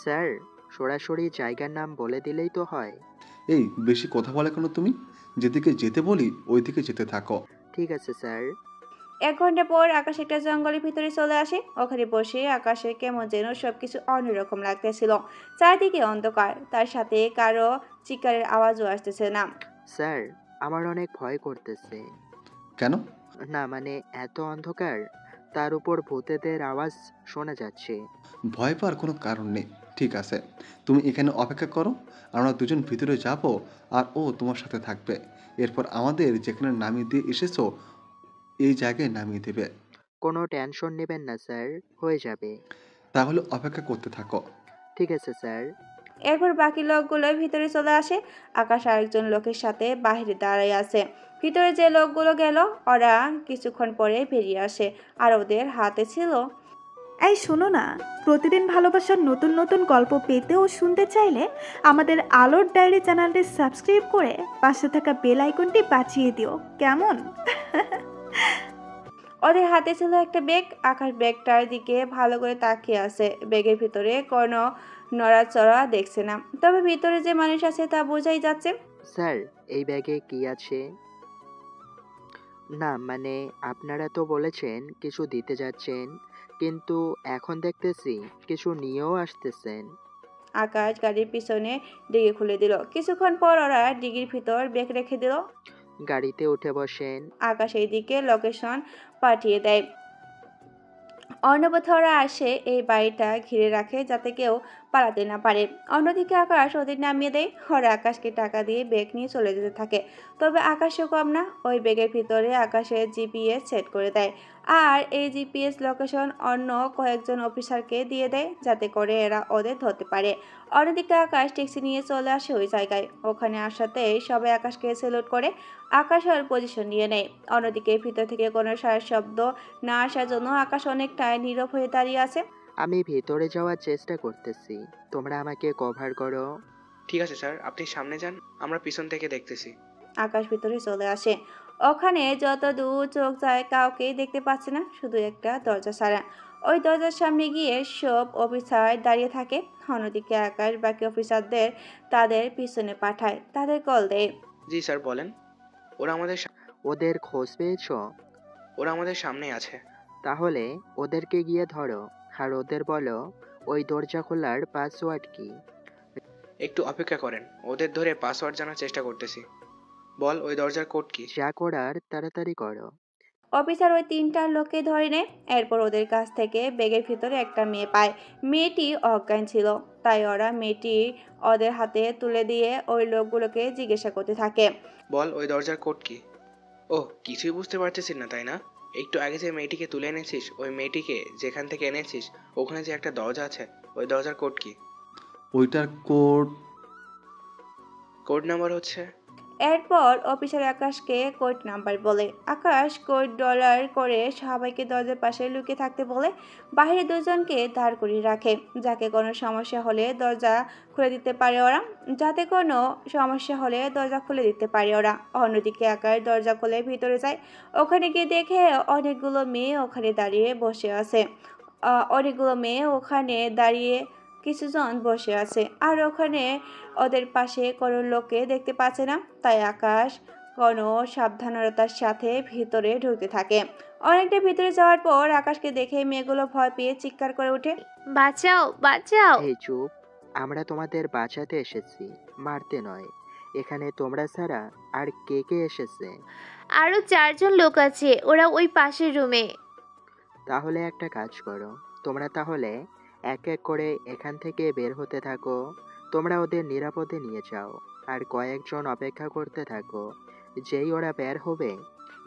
স্যার, সরাসরি জায়গার নাম বলে দিলেই তো হয়। এই, বেশি কথা বলে কেন তুমি? যেদিকে যেতে বলি ওই দিকে যেতে থাকো। ঠিক আছে স্যার। 1 ঘন্টা পর আকাশ একটা জঙ্গলের ভিতরে চলে আসে। ওখানে বসে আকাশের কেমন যেন সবকিছু অন্যরকম লাগতেছিল। চারদিকে অন্ধকার, তার সাথে কারো চিৎকারের আওয়াজও আসতেছে না। স্যার, আমার অনেক ভয় করতেছে। কেন? না মানে, এত অন্ধকার, তার উপর ভূতেদের আওয়াজ শোনা যাচ্ছে। ভয় পাওয়ার কোনো কারণ নেই। ঠিক আছে, তুমি এখানে অপেক্ষা করো। আমরা দুজন ভিতরে যাব আর ও তোমার সাথে থাকবে। এরপর আমাদের যেখানে নামিয়ে দিয়ে এসেছো এই জায়গায় নামিয়ে দেবে। কোনো টেনশন নেবেন না স্যার, হয়ে যাবে। তাহলে অপেক্ষা করতে থাকো। ঠিক আছে স্যার। এরপর বাকি লোকগুলো ভিতরে চলে আসে। আকাশ আরেকজন লোকের সাথে বাইরে দাঁড়ায় আছে। ভিতরে যে লোকগুলো গেল ওরা কিছুক্ষণ পরে বেরিয়ে আসে, আর ওদের হাতে ছিল। এই শোনো না, প্রতিদিন ভালোবাসার নতুন নতুন গল্প পেতে ও শুনতে চাইলে আমাদের আলোর ডায়েরি চ্যানেলটি সাবস্ক্রাইব করে পাশে থাকা বেল আইকনটি বাজিয়ে দিও, কেমন? ওদের হাতে ছিল একটা ব্যাগ। আকাশ ব্যাগটার দিকে ভালো করে তাকিয়ে আছে। ব্যাগের ভিতরে কোনো নড়াচড়া দেখছে না, তবে ভিতরে যে মানুষ আছে তা বোঝাই যাচ্ছে। স্যার, এই ব্যাগে কি আছে? না মানে আপনারা তো বলেছেন কিছু দিতে যাচ্ছেন, কিন্তু এখন দেখতেছি কিছু নিয়েও আসতেছেন। আকাশ গাড়ির পিছনে ডিগি খুলে দিল। কিছুক্ষণ পর ওরা ডিগির ভিতর ব্যাগ রেখে দিল। গাড়িতে উঠে বসেন। আকাশ এইদিকে লোকেশন পাঠিয়ে দেয়। অন্নপথরা আসে এই বাড়িটা ঘিরে রাখে যাতে কেউ পালাতে না পারে। অন্যদিকে আকাশ ওদের নামিয়ে দেয়। ওরা আকাশকে টাকা দিয়ে ব্যাগ নিয়ে চলে যেতে থাকে। তবে আকাশও কম না, ওই ব্যাগের ভিতরে আকাশের জিপিএস সেট করে দেয়। আর এই জিপিএস লোকেশন অন্য কয়েকজন অফিসারকে দিয়ে দেয় যাতে করে এরা ওদের ধরতে পারে। অন্যদিকে আকাশ ট্যাক্সি নিয়ে চলে আসে ওই জায়গায়। ওখানে আসাতে সবাই আকাশকে স্যালুট করে। আকাশ ওর পজিশন নিয়ে নেয়। অন্যদিকে ভিতর থেকে কোনো সারা শব্দ না আসার জন্য আকাশ অনেকটা নীরব হয়ে দাঁড়িয়ে আছে। আমি ভেতরে যাওয়ার চেষ্টা করতেছি, তোমরা আমাকে কভার করো। ঠিক আছে স্যার, আপনি সামনে যান, আমরা পিছন থেকে দেখতেছি। আকাশ ভিতরে চলে আসে। ওখানে যত দূর চোখ যায় কাউকেই দেখতে পাচ্ছে না, শুধু একটা দরজা ছাড়া। ওই দরজার সামনে গিয়ে সব অফিসার দাঁড়িয়ে থাকে। অন্যদিকে আকাশ বাকি অফিসারদের তাদের পিছনে পাঠায়, তাদের কল দেয়। জি স্যার, বলেন। ওরা আমাদের ওদের খোঁজ পেয়েছো? ওরা আমাদের সামনেই আছে। তাহলে ওদেরকে গিয়ে ধরো আর ওদের বলো ওই দরজা খোলার পাসওয়ার্ড কি। একটু অপেক্ষা করেন, ওদের ধরে পাসওয়ার্ড জানার চেষ্টা করতেছি। বল, ওই দরজার কোড কি? যা করার তাড়াতাড়ি করো। অফিসার ওই তিনটা লোককে ধরে নেয়। এরপর ওদের কাছ থেকে ব্যাগের ভিতরে একটা মেয়ে পায়। মেয়েটি অজ্ঞান ছিল, তাই ওরা মেয়েটি ওদের হাতে তুলে দিয়ে ওই লোকগুলোকে জিজ্ঞাসা করতে থাকে। বল, ওই দরজার কোড কি? ওহ, কিছুই বুঝতে পারতেছিস না তাই না? একটু আগে যে মেয়েটিকে তুলে এনেছিস, ওই মেয়েটিকে যেখান থেকে এনেছিস ওখানে যে একটা দরজা আছে, ওই দরজার কোড কি? ওইটার কোড কোড নাম্বার হচ্ছে। এরপর অফিসার আকাশকে কোড নাম্বার বলে। আকাশ কোড ডলার করে সবাইকে দরজার পাশে লুকিয়ে থাকতে বলে। বাইরে দুজনকে দাঁড় করিয়ে রাখে, যাকে কোনো সমস্যা হলে দরজা খুলে দিতে পারে ওরা। অন্যদিকে আকাশ দরজা খুলে ভিতরে যায়। ওখানে গিয়ে দেখে অনেকগুলো মেয়ে ওখানে দাঁড়িয়ে বসে আছে। কিছুজন বসে আছে, আর ওখানে ওদের পাশে কোনো লোককে দেখতে পাচ্ছে না। তাই আকাশ কোনো সাবধানতার সাথে ভিতরে ঢুকতে থাকে। অনেকটা ভিতরে যাওয়ার পর আকাশকে দেখে মেয়েগুলো ভয় পেয়ে চিৎকার করে ওঠে। বাঁচাও, বাঁচাও! এই চুপ, আমরা তোমাদের বাঁচাতে এসেছি, মারতে নয়। এখানে তোমরা ছাড়া আর কে কে এসেছে? আরো 4 জন লোক আছে, ওরা ওই পাশের রুমে। তাহলে একটা কাজ করো, তোমরা তাহলে এক এক করে এখান থেকে বের হতে থাকো। তোমরা ওদের নিরাপদে নিয়ে যাও আর কয়েকজন অপেক্ষা করতে থাকো। যেই ওরা বের হবে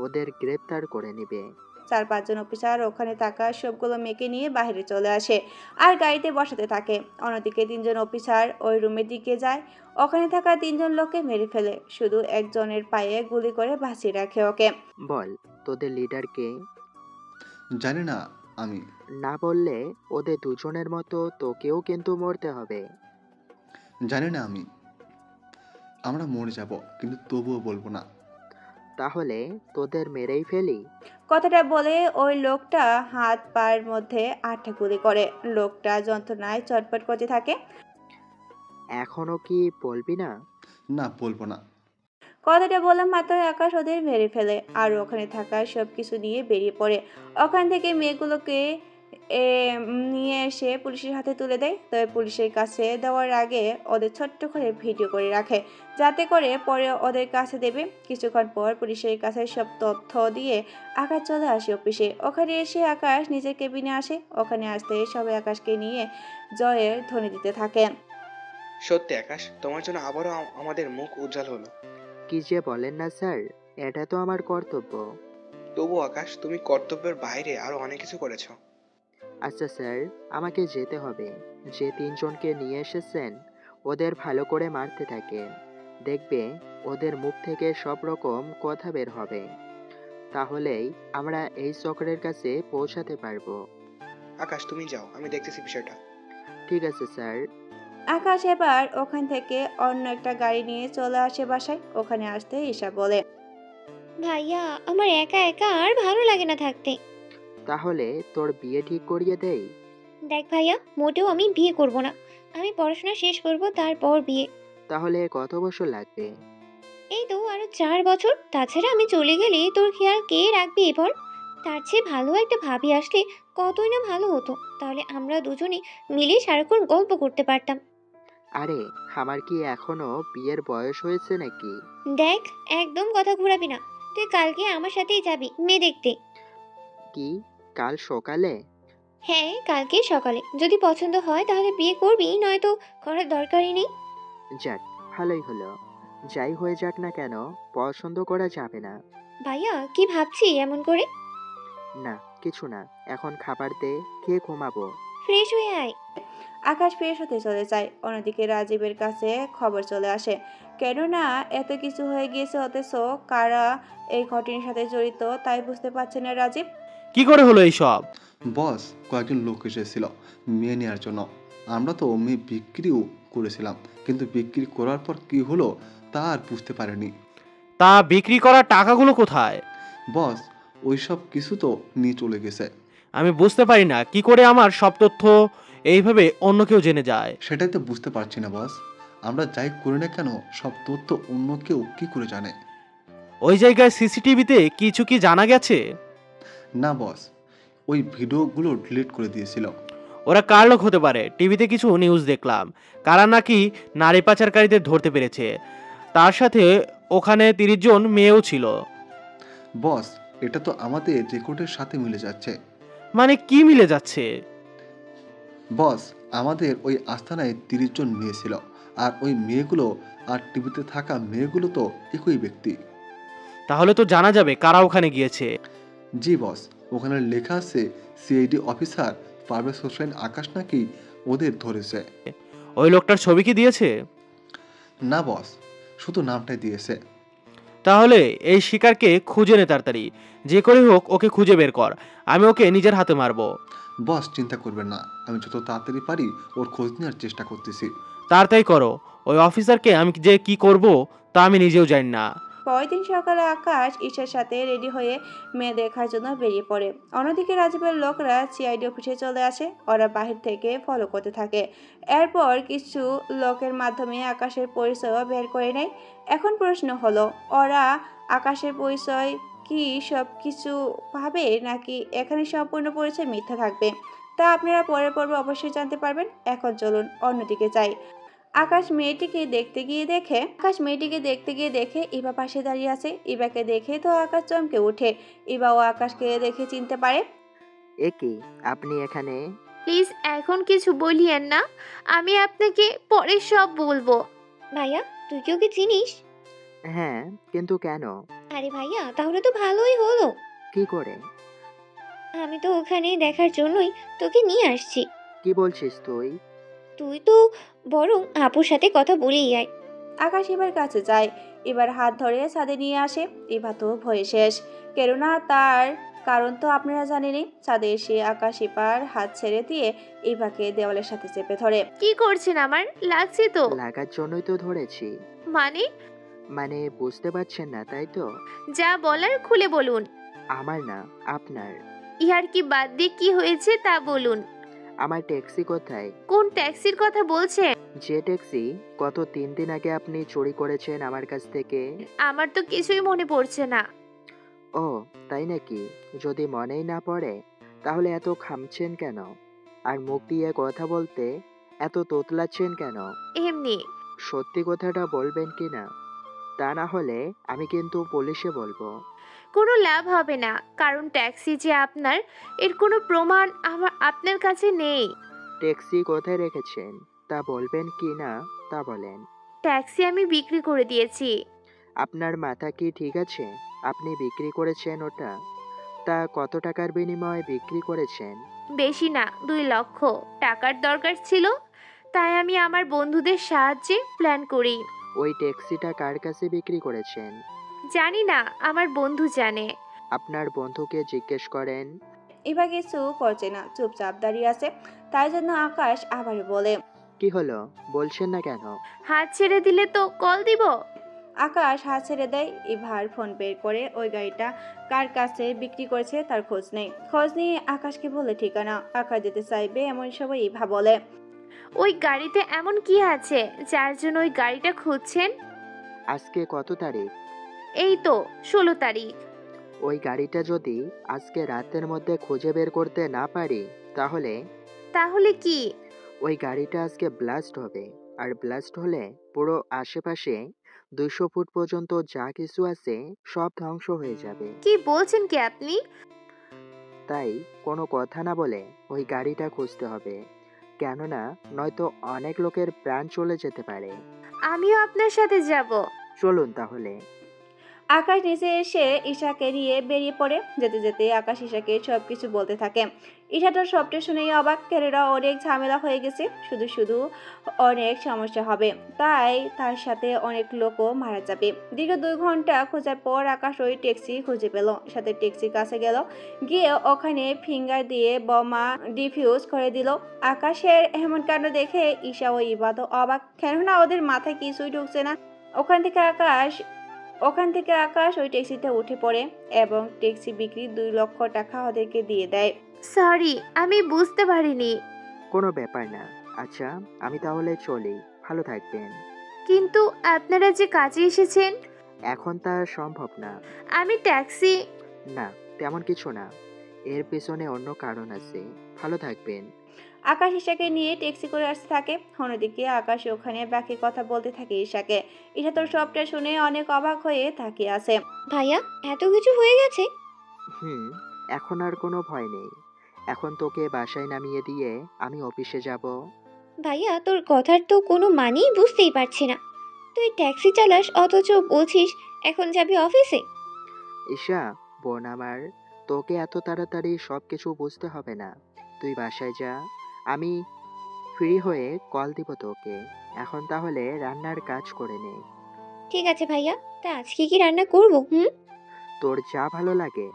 ওদের গ্রেপ্তার করে নিবে। 4-5 জন অফিসার ওখানে থাকা সবগুলো মেয়েকে নিয়ে বাইরে চলে আসে আর গাড়িতে বসাতে থাকে। অন্যদিকে 3 জন অফিসার ওই রুমের দিকে যায়। ওখানে থাকা 3 জন লোককে মেরে ফেলে, শুধু একজনের পায়ে গুলি করে বাঁচিয়ে রাখে ওকে। বল, তোদের লিডার কে? জানি না আমি। না বললে ওদের দুজনের মতো তোকেও কিন্তু মরতে হবে। জানি না আমি। আমরা মরে যাব, কিন্তু তবুও বলবো না। তাহলে তোদের মেরেই ফেলি। কথাটা বলে ওই লোকটা হাত পায়ের মধ্যে 8টা গুলি করে। লোকটা যন্ত্রণায় চটপট করতে থাকে। এখনো কি বলবি না? না, বলবো না। কথাটা বললাম মাত্র আকাশ ওদের মেরে ফেলে আর ওখানে থাকা সব কিছু নিয়ে বেরিয়ে পড়ে। ওখান থেকে মেয়েগুলোকে নিয়ে এসে পুলিশের হাতে তুলে দেয়। তবে পুলিশের কাছে দেওয়ার আগে ওদের ছোট্ট করে ভিডিও করে রাখে, যাতে করে পরে ওদের কাছে দেবে। কিছুক্ষণ পর পুলিশের কাছে সব তথ্য দিয়ে আকাশ চলে আসে অফিসে। ওখানে এসে আকাশ নিজের কেবিনে আসে। ওখানে আসতে সবাই আকাশকে নিয়ে জয়ের ধ্বনি দিতে থাকে। সত্যি আকাশ, তোমার জন্য আবারও আমাদের মুখ উজ্জ্বল হলো। কি যে বলেন না স্যার, এটা তো আমার কর্তব্য। তবু আকাশ, তুমি কর্তব্যের বাইরে আরো অনেক কিছু করেছো। আচ্ছা স্যার, আমাকে যেতে হবে। যে তিনজনকে নিয়ে এসেছেন ওদের ভালো করে মারতে থাকেন। দেখবে ওদের মুখ থেকে সব রকম কথা বের হবে। তাহলেই আমরা এই চক্রের কাছে পৌঁছাতে পারবো। আকাশ, তুমি যাও, আমি দেখতেছি বিষয়টা। ঠিক আছে স্যার। আকাশ এবার ওখান থেকে অন্য একটা গাড়ি নিয়ে চলে আসে বাসায়। ওখানে আসতে ঈশা বলে, ভাইয়া আমার একা একা আর ভালো লাগে না থাকতে। তাহলে তোর বিয়ে ঠিক করিয়ে দেই। দেখ ভাইয়া, মোটেও আমি বিয়ে করব না। আমি পড়াশোনা শেষ করব, তারপর বিয়ে। তাহলে কত বছর লাগবে? এই তো আরো 4 বছর। তাছাড়া আমি চলে গেলে তোর খেয়াল কে রাখবে এবার? তার চেয়ে ভালো একটা ভাবি আসলে কতই না ভালো হতো। তাহলে আমরা দুজনে মিলে সারাক্ষণ গল্প করতে পারতাম। আরে, আমার কি এখনো বিয়ের বয়স হয়েছে নাকি? দেখ, একদম কথা ঘুরাবি না। তুই কালকে আমার সাথেই যাবি মেয়ে দেখতে। কি, কাল সকালে? হ্যাঁ, কালকে সকালে। যদি পছন্দ হয় তাহলে বিয়ে করবি, নয়তো করার দরকারই নেই। যাক, ভালোই হলো। যাই হয়ে যাক না কেন, পছন্দ করা যাবে না। ভাইয়া কি ভাবছি এমন করে? না, কিছু না। এখন খাবার দে, খেয়ে ঘুমাবো। ফ্রেশ হয়ে আয়। আকাশ ফ্রেশ হতে চলে যায়। অন্যদিকে রাজীবের কাছে খবর চলে আসে। কেননা এত কিছু হয়ে গিয়েছে, অথচ কারা এই ঘটনার সাথে জড়িত তাই বুঝতে পারছে না রাজীব। কি করে হলো এইসব? বস, কয়েকজন লোক এসেছিল মেয়ে নেওয়ার জন্য। আমরা তো মেয়ে বিক্রিও করেছিলাম, কিন্তু বিক্রি করার পর কি হলো তা আর বুঝতে পারিনি। তা বিক্রি করা টাকাগুলো কোথায়? বস, ওইসব কিছু তো নিয়ে চলে গেছে। আমি বুঝতে পারি না কি করে আমার সব তথ্য এইভাবে অন্য কেউ জেনে যায়। সেটাই তো বুঝতে পারছি না বস। আমরা যাই করি না কেন, সব তথ্য অন্য কেউ কি করে জানে? ওই জায়গায় সিসিটিভিতে কিছু কি জানা গেছে? না বস, ওই ভিডিওগুলো ডিলিট করে দিয়েছিল। ওরা কার লোক হতে পারে? টিভিতে কিছু নিউজ দেখলাম, কারা নাকি নারী পাচারকারীদের ধরতে পেরেছে। তার সাথে ওখানে 30 জন মেয়েও ছিল। বস, এটা তো আমাদের রেকর্ডের সাথে মিলে যাচ্ছে। মানে কি মিলে যাচ্ছে? বস, আমাদের ওই আস্তানায় 30 জন মেয়ে ছিল, আর ওই মেয়েগুলো আর টিভিতে থাকা মেয়েগুলো তো একই ব্যক্তি। তাহলে তো জানা যাবে কারা ওখানে গিয়েছে। জি বস, ওখানে লেখা আছে সিআইডি অফিসার পারভেজ হোসেন আকাশ নাকি ওদের ধরেছে। ওই লোকটার ছবি কি দিয়েছে? না বস, শুধু নামটাই দিয়েছে। তাহলে এই শিকারকে খুঁজে নে তাড়াতাড়ি। যে করে হোক ওকে খুঁজে বের কর। আমি ওকে নিজের হাতে মারবো। বস, চিন্তা করবেন না, আমি যত তাড়াতাড়ি পারি ওর খোঁজ নেওয়ার চেষ্টা করতেছি। তাড়াতাড়ি করো। ওই অফিসারকে আমি যে কি করব তা আমি নিজেও জানি না। পরের দিন সকালে আকাশ ঈশার সাথে রেডি হয়ে মেয়ে দেখার জন্য বেরিয়ে পড়ে। অন্যদিকে রাজীবের লোকরা সিআইডি অফিসে চলে আসে। ওরা বাহির থেকে ফলো করতে থাকে। এরপর কিছু লোকের মাধ্যমে আকাশের পরিচয় বের করে নেয়। এখন প্রশ্ন হলো, ওরা আকাশের পরিচয় কি সব কিছু পাবে, নাকি এখানে সম্পূর্ণ পরিচয় মিথ্যা থাকবে, তা আপনারা পরের পর্বে অবশ্যই জানতে পারবেন। এখন চলুন অন্যদিকে যাই। আকাশ মেয়েটিকে দেখতে গিয়ে দেখে ইভা পাশে দাঁড়িয়ে আছে। ইভাকে দেখে তো আকাশ চমকে ওঠে। ইভাও আকাশকে দেখে চিনতে পারে। এ কি, আপনি এখানে? প্লিজ এখন কিছু বলিয়েন না, আমি আপনাকে পরে সব বলবো। ভাইয়া, তুই কি ওকে চিনিস? হ্যাঁ, কিন্তু কেন? আরে ভাইয়া, তাহলে তো ভালোই হলো। কি করে? আমি তো ওখানে দেখার জন্যই তোকে নিয়ে আসছি। কি বলছিস তুই? তুই তো বরং আপুর সাথে কথা বলেই আয়। আকাশ এবার কাছে যায়, এবার হাত ধরে ছাদে নিয়ে আসে। ইভা তো ভয়ে শেষ, কেননা তার কারণ তো আপনারা জানেনই। ছাদে এসে আকাশ এবার হাত ছেড়ে দিয়ে ইভাকে দেওয়ালের সাথে চেপে ধরে। কি করছেন? আমার লাগছে তো। লাগার জন্যই তো ধরেছি। মানে বুঝতে পারছেন না তাই তো? যা বলার খুলে বলুন। আমার না, আপনার। ইহার কি বাদ দিয়ে কি হয়েছে তা বলুন। আমার ট্যাক্সি কোথায়? কোন ট্যাক্সির কথা বলছেন? যে ট্যাক্সি গত 3 দিন আগে আপনি চুরি করেছেন আমার কাছ থেকে। আমার তো কিছুই মনে পড়ছে না। ও, তাই নাকি? যদি মনেই না পড়ে তাহলে এত খামছেন কেন? আর মুখ দিয়ে কথা বলতে এত তোতলাচ্ছেন কেন? এমনি। সত্যি কথাটা বলবেন কি না? তা না হলে আমি কিন্তু পুলিশে বলবো। কোনো লাভ হবে না, কারণ ট্যাক্সি যে আপনার, এর কোনো প্রমাণ আপনার কাছে নেই। ট্যাক্সি কোথায় রেখেছেন তা বলবেন কি না তা বলেন। ট্যাক্সি আমি বিক্রি করে দিয়েছি। আপনার মাথা কি ঠিক আছে? আপনি বিক্রি করেছেন ওটা? তা কত টাকার বিনিময়ে বিক্রি করেছেন? বেশি না, 2 লক্ষ টাকার দরকার ছিল, তাই আমি আমার বন্ধুদের সাহায্যে প্ল্যান করি। ওই ট্যাক্সিটা কার কাছে বিক্রি করেছেন? জানি না, আমার বন্ধু জানে। আপনার বন্ধুকে জিজ্ঞেস করেন। ইভা কিছু করছে না, চুপচাপ দাঁড়িয়ে আছে। তাই জন্য আকাশ আবার বলে, কি হলো, বলছেন না কেন? হাত ছেড়ে দিলে তো কল দিব। আকাশ হাত ছেড়ে দেয়। ইভার ফোন বের করে ওই গাড়িটা কার কাছে বিক্রি করেছে তার খোঁজ নেই। খোঁজ নিয়ে আকাশকে বলে ঠিকানা। আকাশ যেতে চাইবে এমন সময় ইভা বলে, ওই গাড়িতে এমন কি আছে যার জন্য ওই গাড়িটা খুঁজছেন? আজকে কত তারিখ? এই তো 16 তারিখ। ওই গাড়িটা যদি আজকে রাতের মধ্যে খুঁজে বের করতে না পারি তাহলে তাহলে কি? ওই গাড়িটা আজকে ব্লাস্ট হবে। আর ব্লাস্ট হলে পুরো আশেপাশে 200 ফুট পর্যন্ত যা কিছু আছে সব ধ্বংস হয়ে যাবে। কি বলছেন কি আপনি? তাই কোনো কথা না বলে ওই গাড়িটা খুঁজতে হবে, কেননা নয়তো অনেক লোকের প্রাণ চলে যেতে পারে। আমিও আপনার সাথে যাব। চলুন তাহলে। আকাশ নিচে এসে ঈশাকে নিয়ে বেরিয়ে পড়ে। যেতে যেতে আকাশ ঈশাকে সবকিছু বলতে থাকে। ঈশা তো সবটা শুনেই অবাক, কেননা অনেক ঝামেলা হয়ে গেছে, শুধু শুধু অনেক সমস্যা হবে, তাই তার সাথে অনেক লোকও মারা যাবে। দীর্ঘ 2 ঘন্টা খোঁজার পর আকাশ ওই ট্যাক্সি খুঁজে পেল। সাথে ট্যাক্সির কাছে গেল, গিয়ে ওখানে ফিঙ্গার দিয়ে বোমা ডিফিউজ করে দিল। আকাশের এমন কাণ্ড দেখে ঈশা ও ইভা তো অবাক, কেননা ওদের মাথায় কিছুই ঢুকছে না। ওখান থেকে আকাশ ওই ট্যাক্সিতে উঠে পড়ে এবং ট্যাক্সি বিক্রি 2 লক্ষ টাকা ওদেরকে দিয়ে দেয়। সরি, আমি বুঝতে পারিনি। কোনো ব্যাপার না। আচ্ছা, আমি তাহলে চলি। ভালো থাকবেন। কিন্তু আপনারা যে কাজে এসেছেন। এখন তা সম্ভব না। আমি ট্যাক্সি। না, তেমন কিছু না। এর পেছনে অন্য কারণ আছে। ভালো থাকবেন। আকাশ ঈশাকে নিয়ে ট্যাক্সি করে আসতে থাকে। অন্যদিকে আকাশ ওখানে বাকি কথা বলতে থাকে ঈশাকে। ঈশা তোর সবটা শুনে অনেক অবাক হয়ে তাকিয়ে আছে। ভাইয়া, এত কিছু হয়ে গেছে? এখন আর কোনো ভয় নেই। এখন তোকে বাসায় নামিয়ে দিয়ে আমি অফিসে যাব। ভাইয়া, তোর কথার তো কোনো মানেই বুঝতেই পারছি না। তুই ট্যাক্সি চালাস অথচ বলছিস এখন যাবি অফিসে। ঈশা, বোন আমার, তোকে এত তাড়াতাড়ি সব কিছু বুঝতে হবে না। তুই বাসায় যা, আমি ফ্রি হয়ে কল দিব তোকে। এখন তাহলে রান্নার কাজ করে নে। ঠিক আছে ভাইয়া, তা আজকে কি রান্না করবো? তোর যা ভালো লাগে।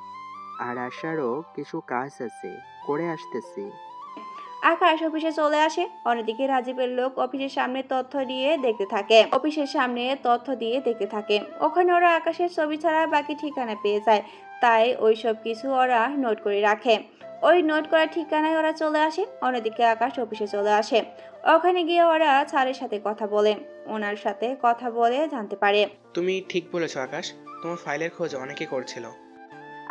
আর আসারও কিছু কাজ আছে, করে আসতেছি। আকাশ অফিসে চলে আসে। অন্যদিকে রাজীবের লোক অফিসের সামনে তথ্য দিয়ে দেখতে থাকে। ওখানে ওরা আকাশের ছবি ছাড়া বাকি ঠিকানা পেয়ে যায়, তাই ওই সব কিছু ওরা নোট করে রাখে। ওই নোট করা ঠিকানায় ওরা চলে আসে। অন্যদিকে আকাশ অফিসে চলে আসে। ওখানে গিয়ে ওরা স্যারের সাথে কথা বলে, ওনার সাথে কথা বলে জানতে পারে। তুমি ঠিক বলেছো আকাশ, তোমার ফাইলের খোঁজ অনেকে করছিল।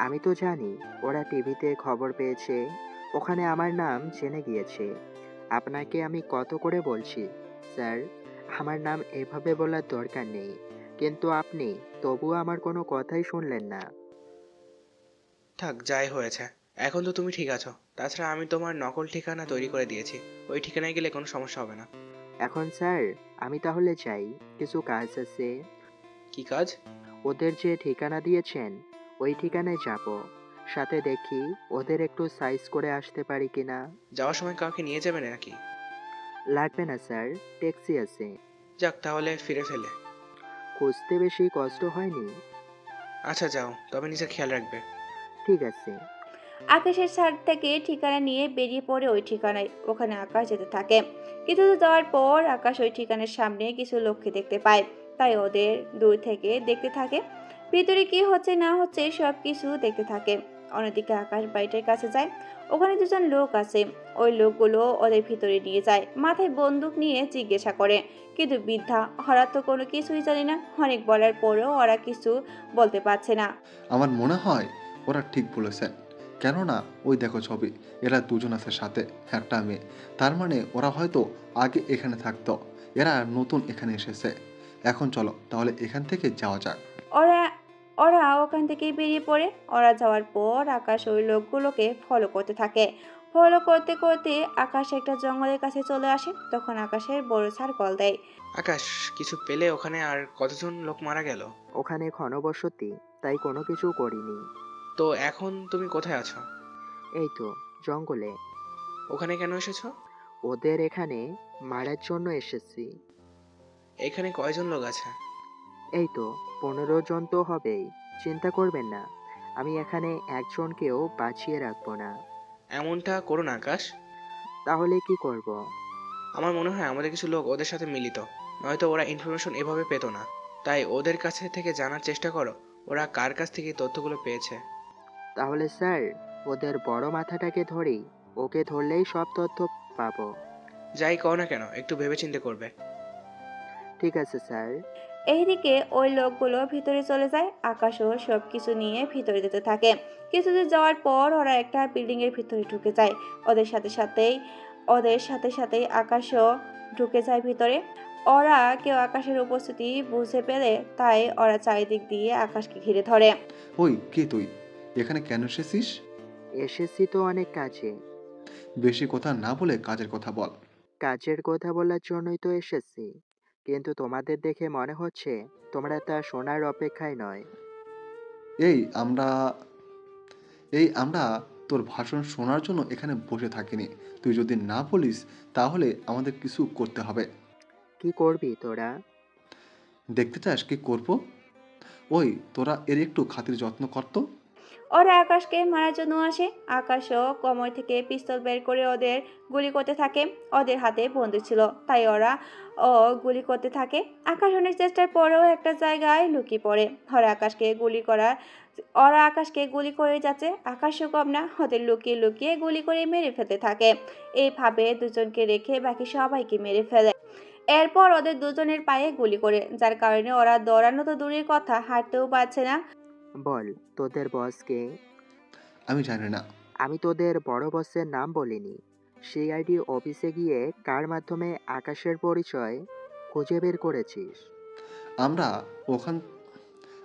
আমি তো জানি ওরা টিভিতে খবর পেয়েছে, ওখানে আমার নাম জেনে গিয়েছে। আপনাকে আমি কত করে বলছি, স্যার, আমার নাম এভাবে বলার দরকার নেই, কিন্তু আপনি তবুও আমার কোনো কথাই শুনলেন না। থাক, যাই হয়েছে, এখন তো তুমি ঠিক আছো। তাছাড়া আমি তোমার নকল ঠিকানা তৈরি করে দিয়েছি, ওই ঠিকানায় গেলে কোনো সমস্যা হবে না। এখন স্যার আমি তাহলে যাই, কিছু কাজ আছে। কি কাজ? ওদের যে ঠিকানা দিয়েছেন ওই ঠিকানায় যাব, সাথে দেখি ওদের একটু সাইজ করে আসতে পারি কিনা। যাওয়ার সময় কাউকে নিয়ে যাবে নাকি? লাগবে না স্যার, ট্যাক্সি আছে। যাক, তাহলে ফিরে ফেলে। খুঁজতে বেশি কষ্ট হয়নি। আচ্ছা যাও, তবে নিজের খেয়াল রাখবে। ঠিক আছে। আকাশের ছাদ থেকে ঠিকানা নিয়ে বেরিয়ে পড়ে ওই ঠিকানায়। ওখানে আকাশ যেতে থাকে। কিছু দূর যাওয়ার পর আকাশ ওই ঠিকানার সামনে কিছু লোককে দেখতে পায়, তাই ওদের দূর থেকে দেখতে থাকে। ভিতরে কি হচ্ছে না হচ্ছে সব কিছু দেখতে থাকে। অন্যদিকে আকাশ বাড়িটার কাছে যায়। ওখানে 2 জন লোক আছে। ওই লোকগুলো ওদের ভিতরে নিয়ে যায়, মাথায় বন্দুক নিয়ে জিজ্ঞাসা করে। কিন্তু বৃদ্ধা ওরা তো কোনো কিছুই জানে না। অনেক বলার পরেও ওরা কিছু বলতে পারছে না। আমার মনে হয় ওরা ঠিক বলেছেন। কেননা ওই দেখো ছবি, এরা দুজন আছে সাথে, একটা মেয়ে। তার মানে ওরা হয়তো আগে এখানে থাকতো, এরা নতুন এখানে এসেছে। এখন চলো তাহলে এখান থেকে যাওয়া যাক। ওরা ওরা ওখান থেকে বেরিয়ে পড়ে। ওরা যাওয়ার পর আকাশ ওই লোকগুলোকে ফলো করতে থাকে। ফলো করতে করতে আকাশ একটা জঙ্গলের কাছে চলে আসে। তখন আকাশের বড় স্যার কল দেয়। আকাশ, কিছু পেলে ওখানে? আর কতজন লোক মারা গেল? ওখানে ঘনবসতি, তাই কোনো কিছু করিনি। তো এখন তুমি কোথায় আছো? এই তো জঙ্গলে। ওখানে কেন এসেছো? ওদের এখানে মারার জন্য এসেছি। এখানে কয়জন লোক আছে? এই তো 15 জন তো হবেই, চিন্তা করবেন না। আমি এখানে একজনকেও বাঁচিয়ে রাখবো না। এমনটা করো না আকাশ। তাহলে কি করব? আমার মনে হয় আমাদের কিছু লোক ওদের সাথে মিলিত, নয়তো ওরা ইনফরমেশন এভাবে পেত না। তাই ওদের কাছে থেকে জানার চেষ্টা করো ওরা কার কাছ থেকে এই তথ্যগুলো পেয়েছে। তাহলে স্যার, ওদের বড় মাথাটাকে ধরেই, ওকে ধরলেই সব তথ্য পাবো। যাই কও না কেন, একটু ভেবেচিন্তে করবে। ঠিক আছে স্যার। এইদিকে ওই লোকগুলো ভিতরে চলে যায়। আকাশও সব কিছু নিয়ে ভিতরে যেতে থাকে। কিছুদূর যাওয়ার পর ওরা একটা বিল্ডিং এর ভিতরে ঢুকে যায়। ওদের সাথে সাথেই আকাশও ঢুকে যায় ভিতরে। ওরা কেউ আকাশের উপস্থিতি বুঝে পেলে তাই ওরা চারিদিক দিয়ে আকাশকে ঘিরে ধরে। ওই কে তুই, এখানে কেন এসেছিস? এসেছি তো অনেক কাজে। বেশি কথা না বলে কাজের কথা বল। কাজের কথা বলার জন্যই তো এসেছি, কিন্তু তোমাদের দেখে মনে হচ্ছে তোমরা তা শোনার অপেক্ষায় নয়। এই আমরা এই আমরা তোর ভাষণ শোনার জন্য এখানে বসে থাকিনি। তুই যদি না বলিস তাহলে আমাদের কিছু করতে হবে। কি করবি তোরা? দেখতে চাস কি করব? ওই তোরা এর একটু খাতির যত্ন করতো। ওরা আকাশকে মারার জন্য আসে। আকাশও কোমর থেকে পিস্তল বের করে ওদের গুলি করতে থাকে। ওদের হাতে বন্দুক ছিল, তাই গুলি করতে থাকে। আকাশ অনেক চেষ্টার পরেও একটা জায়গায় লুকিয়ে পড়ে। ওরা আকাশকে গুলি করে যাচ্ছে। আকাশও কম না, ওদের লুকিয়ে লুকিয়ে গুলি করে মেরে ফেলতে থাকে। এইভাবে দুজনকে রেখে বাকি সবাইকে মেরে ফেলে। এরপর ওদের দুজনের পায়ে গুলি করে, যার কারণে ওরা দৌড়ানো তো দূরের কথা, হাঁটতেও পারছে না। বল, তোদের বসকে? আমি জানি না। আমি তোদের বড় বসের নাম বলিনি। সিআইডি অফিসে গিয়ে কার মাধ্যমে আকাশের পরিচয় খুঁজে বের করেছিস? আমরা ওখান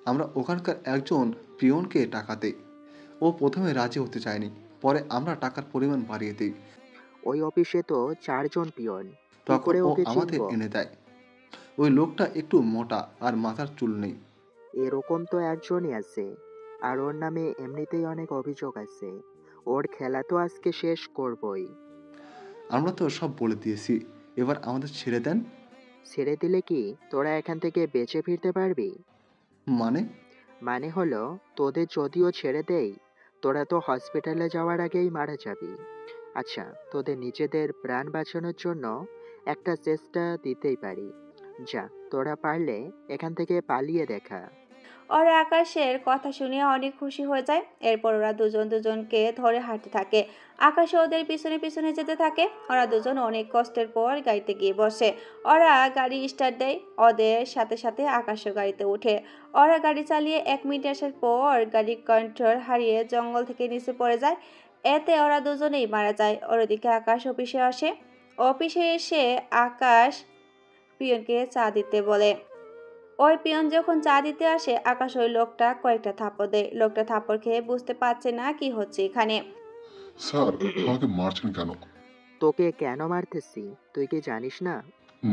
আমরা ওখানকার একজন পিয়নকে টাকা দেই। ও প্রথমে রাজি হতে চায়নি, পরে আমরা টাকার পরিমাণ বাড়িয়ে দিই। ওই অফিসে তো 4 জন পিয়ন, কি তখন করে ও ওকে আমাদের চিনব? এনে দেয়। ওই লোকটা একটু মোটা আর মাথার চুল নেই। এরকম তো একজনই আছে, আর ওর নামে এমনিতেই অনেক অভিযোগ আছে। ওর খেলা তো আজকে শেষ করবই। আমরা তো সব বলে দিয়েছি, এবার আমাদের ছেড়ে দেন। ছেড়ে দিলে কি তোরা এখান থেকে বেঁচে ফিরতে পারবি? মানে? মানে হলো, তোদের যদিও ছেড়ে দেই, তোরা তো হসপিটালে যাওয়ার আগেই মারা যাবি। আচ্ছা, তোদের নিজেদের প্রাণ বাঁচানোর জন্য একটা চেষ্টা দিতেই পারি। যা, তোরা পারলে এখান থেকে পালিয়ে দেখা। ওরা আকাশের কথা শুনে অনেক খুশি হয়ে যায়। এরপর ওরা দুজনকে ধরে হাঁটতে থাকে। আকাশে ওদের পিছনে পিছনে যেতে থাকে। ওরা দুজন অনেক কষ্টের পর গাড়িতে গিয়ে বসে। ওরা গাড়ি স্টার্ট দেয়। ওদের সাথে সাথে আকাশও গাড়িতে ওঠে। ওরা গাড়ি চালিয়ে 1 মিনিট আসার পর গাড়ির কন্ট্রোল হারিয়ে জঙ্গল থেকে নিচে পড়ে যায়। এতে ওরা দুজনেই মারা যায়। ওদিকে আকাশ অফিসে আসে। অফিসে এসে আকাশ পিয়নকে চা দিতে বলে। ওই পিয়ন যখন চা দিতে আসে, আকাশ ওই লোকটা কয়েকটা থাপ্পড় দেয়। লোকটা থাপ্পড় খেয়ে বুঝতে পারছে না কি হচ্ছে এখানে। স্যার, আমাকে মারছেন কেন? তোকে কেন মারতেছি তুই কি জানিস না?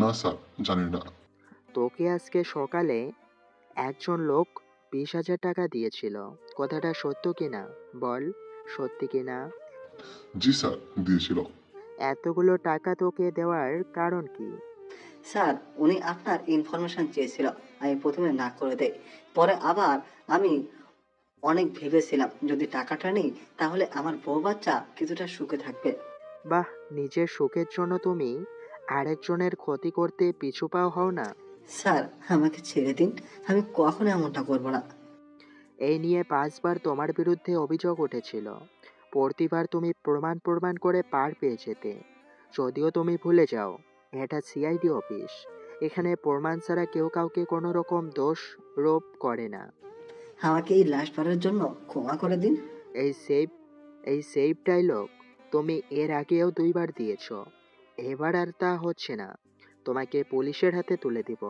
না স্যার, জানি না। তোকে আজকে সকালে একজন লোক 20,000 টাকা দিয়েছিল। কথাটা সত্য কিনা বল, সত্যি কিনা? জি স্যার, দিয়েছিল। এতগুলো টাকা তোকে দেওয়ার কারণ কি? স্যার, উনি আপনার ইনফরমেশন চেয়েছিল। আমি প্রথমে না করে দেই, পরে আবার আমি অনেক ভেবেছিলাম যদি টাকাটা নিই তাহলে আমার বউ বাচ্চা কিছুটা সুখে থাকবে। বাহ, নিজের সুখের জন্য তুমি আরেকজনের ক্ষতি করতে পিছু পাও হও না। স্যার, আমাকে ছেড়ে দিন, আমি কখনো এমনটা করবো না। এই নিয়ে 5 বার তোমার বিরুদ্ধে অভিযোগ উঠেছিল। প্রতিবার তুমি প্রমাণ করে পার পেয়ে যেতে। যদিও তুমি ভুলে যাও, এটা সিআইডি অফিস। এখানে প্রমাণ ছাড়া কেউ কাউকে কোনো রকম দোষ রোপ করে না। আমাকে এই লাস্ট বারের জন্য ক্ষমা করে দিন। এই সেভ এই সেভ ডায়লগ তুমি এর আগেও 2বার দিয়েছো। এবার আর তা হচ্ছে না। তোমাকে পুলিশের হাতে তুলে দিব।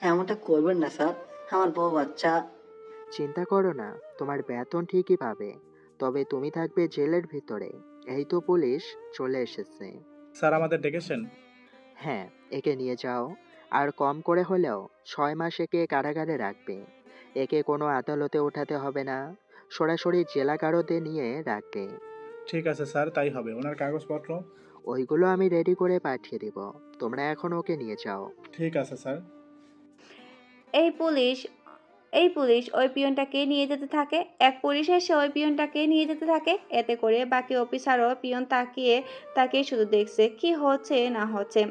এমনটা করবেন না স্যার, আমার বউ বাচ্চা। চিন্তা করো না, তোমার বেতন ঠিকই পাবে, তবে তুমি থাকবে জেলের ভিতরে। এই তো পুলিশ চলে এসেছে। স্যার আমাদের ডেকেছেন? হ্যাঁ, একে নিয়ে যাও। আর কম করে হলেও 6 মাস একে কারাগারে রাখবে। একে কোনো আদালতে ওঠাতে হবে না, সরাসরি জেলা কারোতে নিয়ে রাখবে। ঠিক আছে স্যার, তাই হবে। ওনার কাগজপত্র? ওইগুলো আমি রেডি করে পাঠিয়ে দিব। তোমরা এখন ওকে নিয়ে যাও। ঠিক আছে স্যার। এই পুলিশ এই পুলিশ ওই পিয়নটাকে নিয়ে যেতে থাকে। এক পুলিশ এসে ওই পিয়নটাকে নিয়ে যেতে থাকে। এতে করে বাকি অফিসারও পিয়ন তাকিয়ে তাকিয়ে শুধু দেখছে কি হচ্ছে না হচ্ছে।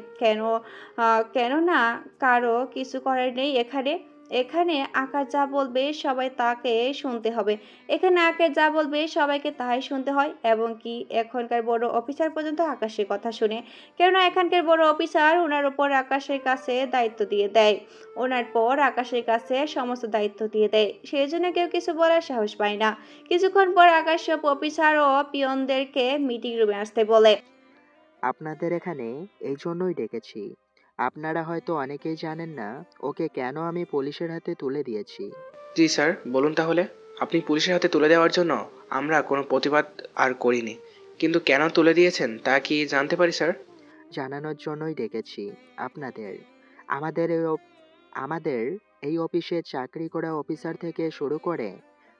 কেন না কারো কিছু করার নেই এখানে। এখানে আকাশ যা বলবে সবাই তাকে শুনতে হবে। এখানে আকাশ যা বলবে সবাইকে তাই শুনতে হয়, এবং কি এখনকার বড় অফিসার পর্যন্ত আকাশের কথা শুনে। কেননা এখানকার বড় অফিসার ওনার উপর আকাশের কাছে দায়িত্ব দিয়ে দেয়। ওনার পর আকাশের কাছে সমস্ত দায়িত্ব দিয়ে দেয়। সেই জন্য কেউ কিছু বলার সাহস পায় না। কিছুক্ষণ পর আকাশ সব অফিসার ও পিয়নদেরকে মিটিং রুমে আসতে বলে। আপনাদের এখানে এই জন্যই ডেকেছি। আপনারা হয়তো অনেকেই জানেন না ওকে কেন আমি পুলিশের হাতে তুলে দিয়েছি। জি স্যার, বলুন তাহলে। আপনি পুলিশের হাতে তুলে দেওয়ার জন্য আমরা কোনো প্রতিবাদ আর করিনি, কিন্তু কেন তুলে দিয়েছেন তা কি জানতে পারি স্যার? জানানোর জন্যই ডেকেছি আপনাদের। আমাদের আমাদের এই অফিসে চাকরি করা অফিসার থেকে শুরু করে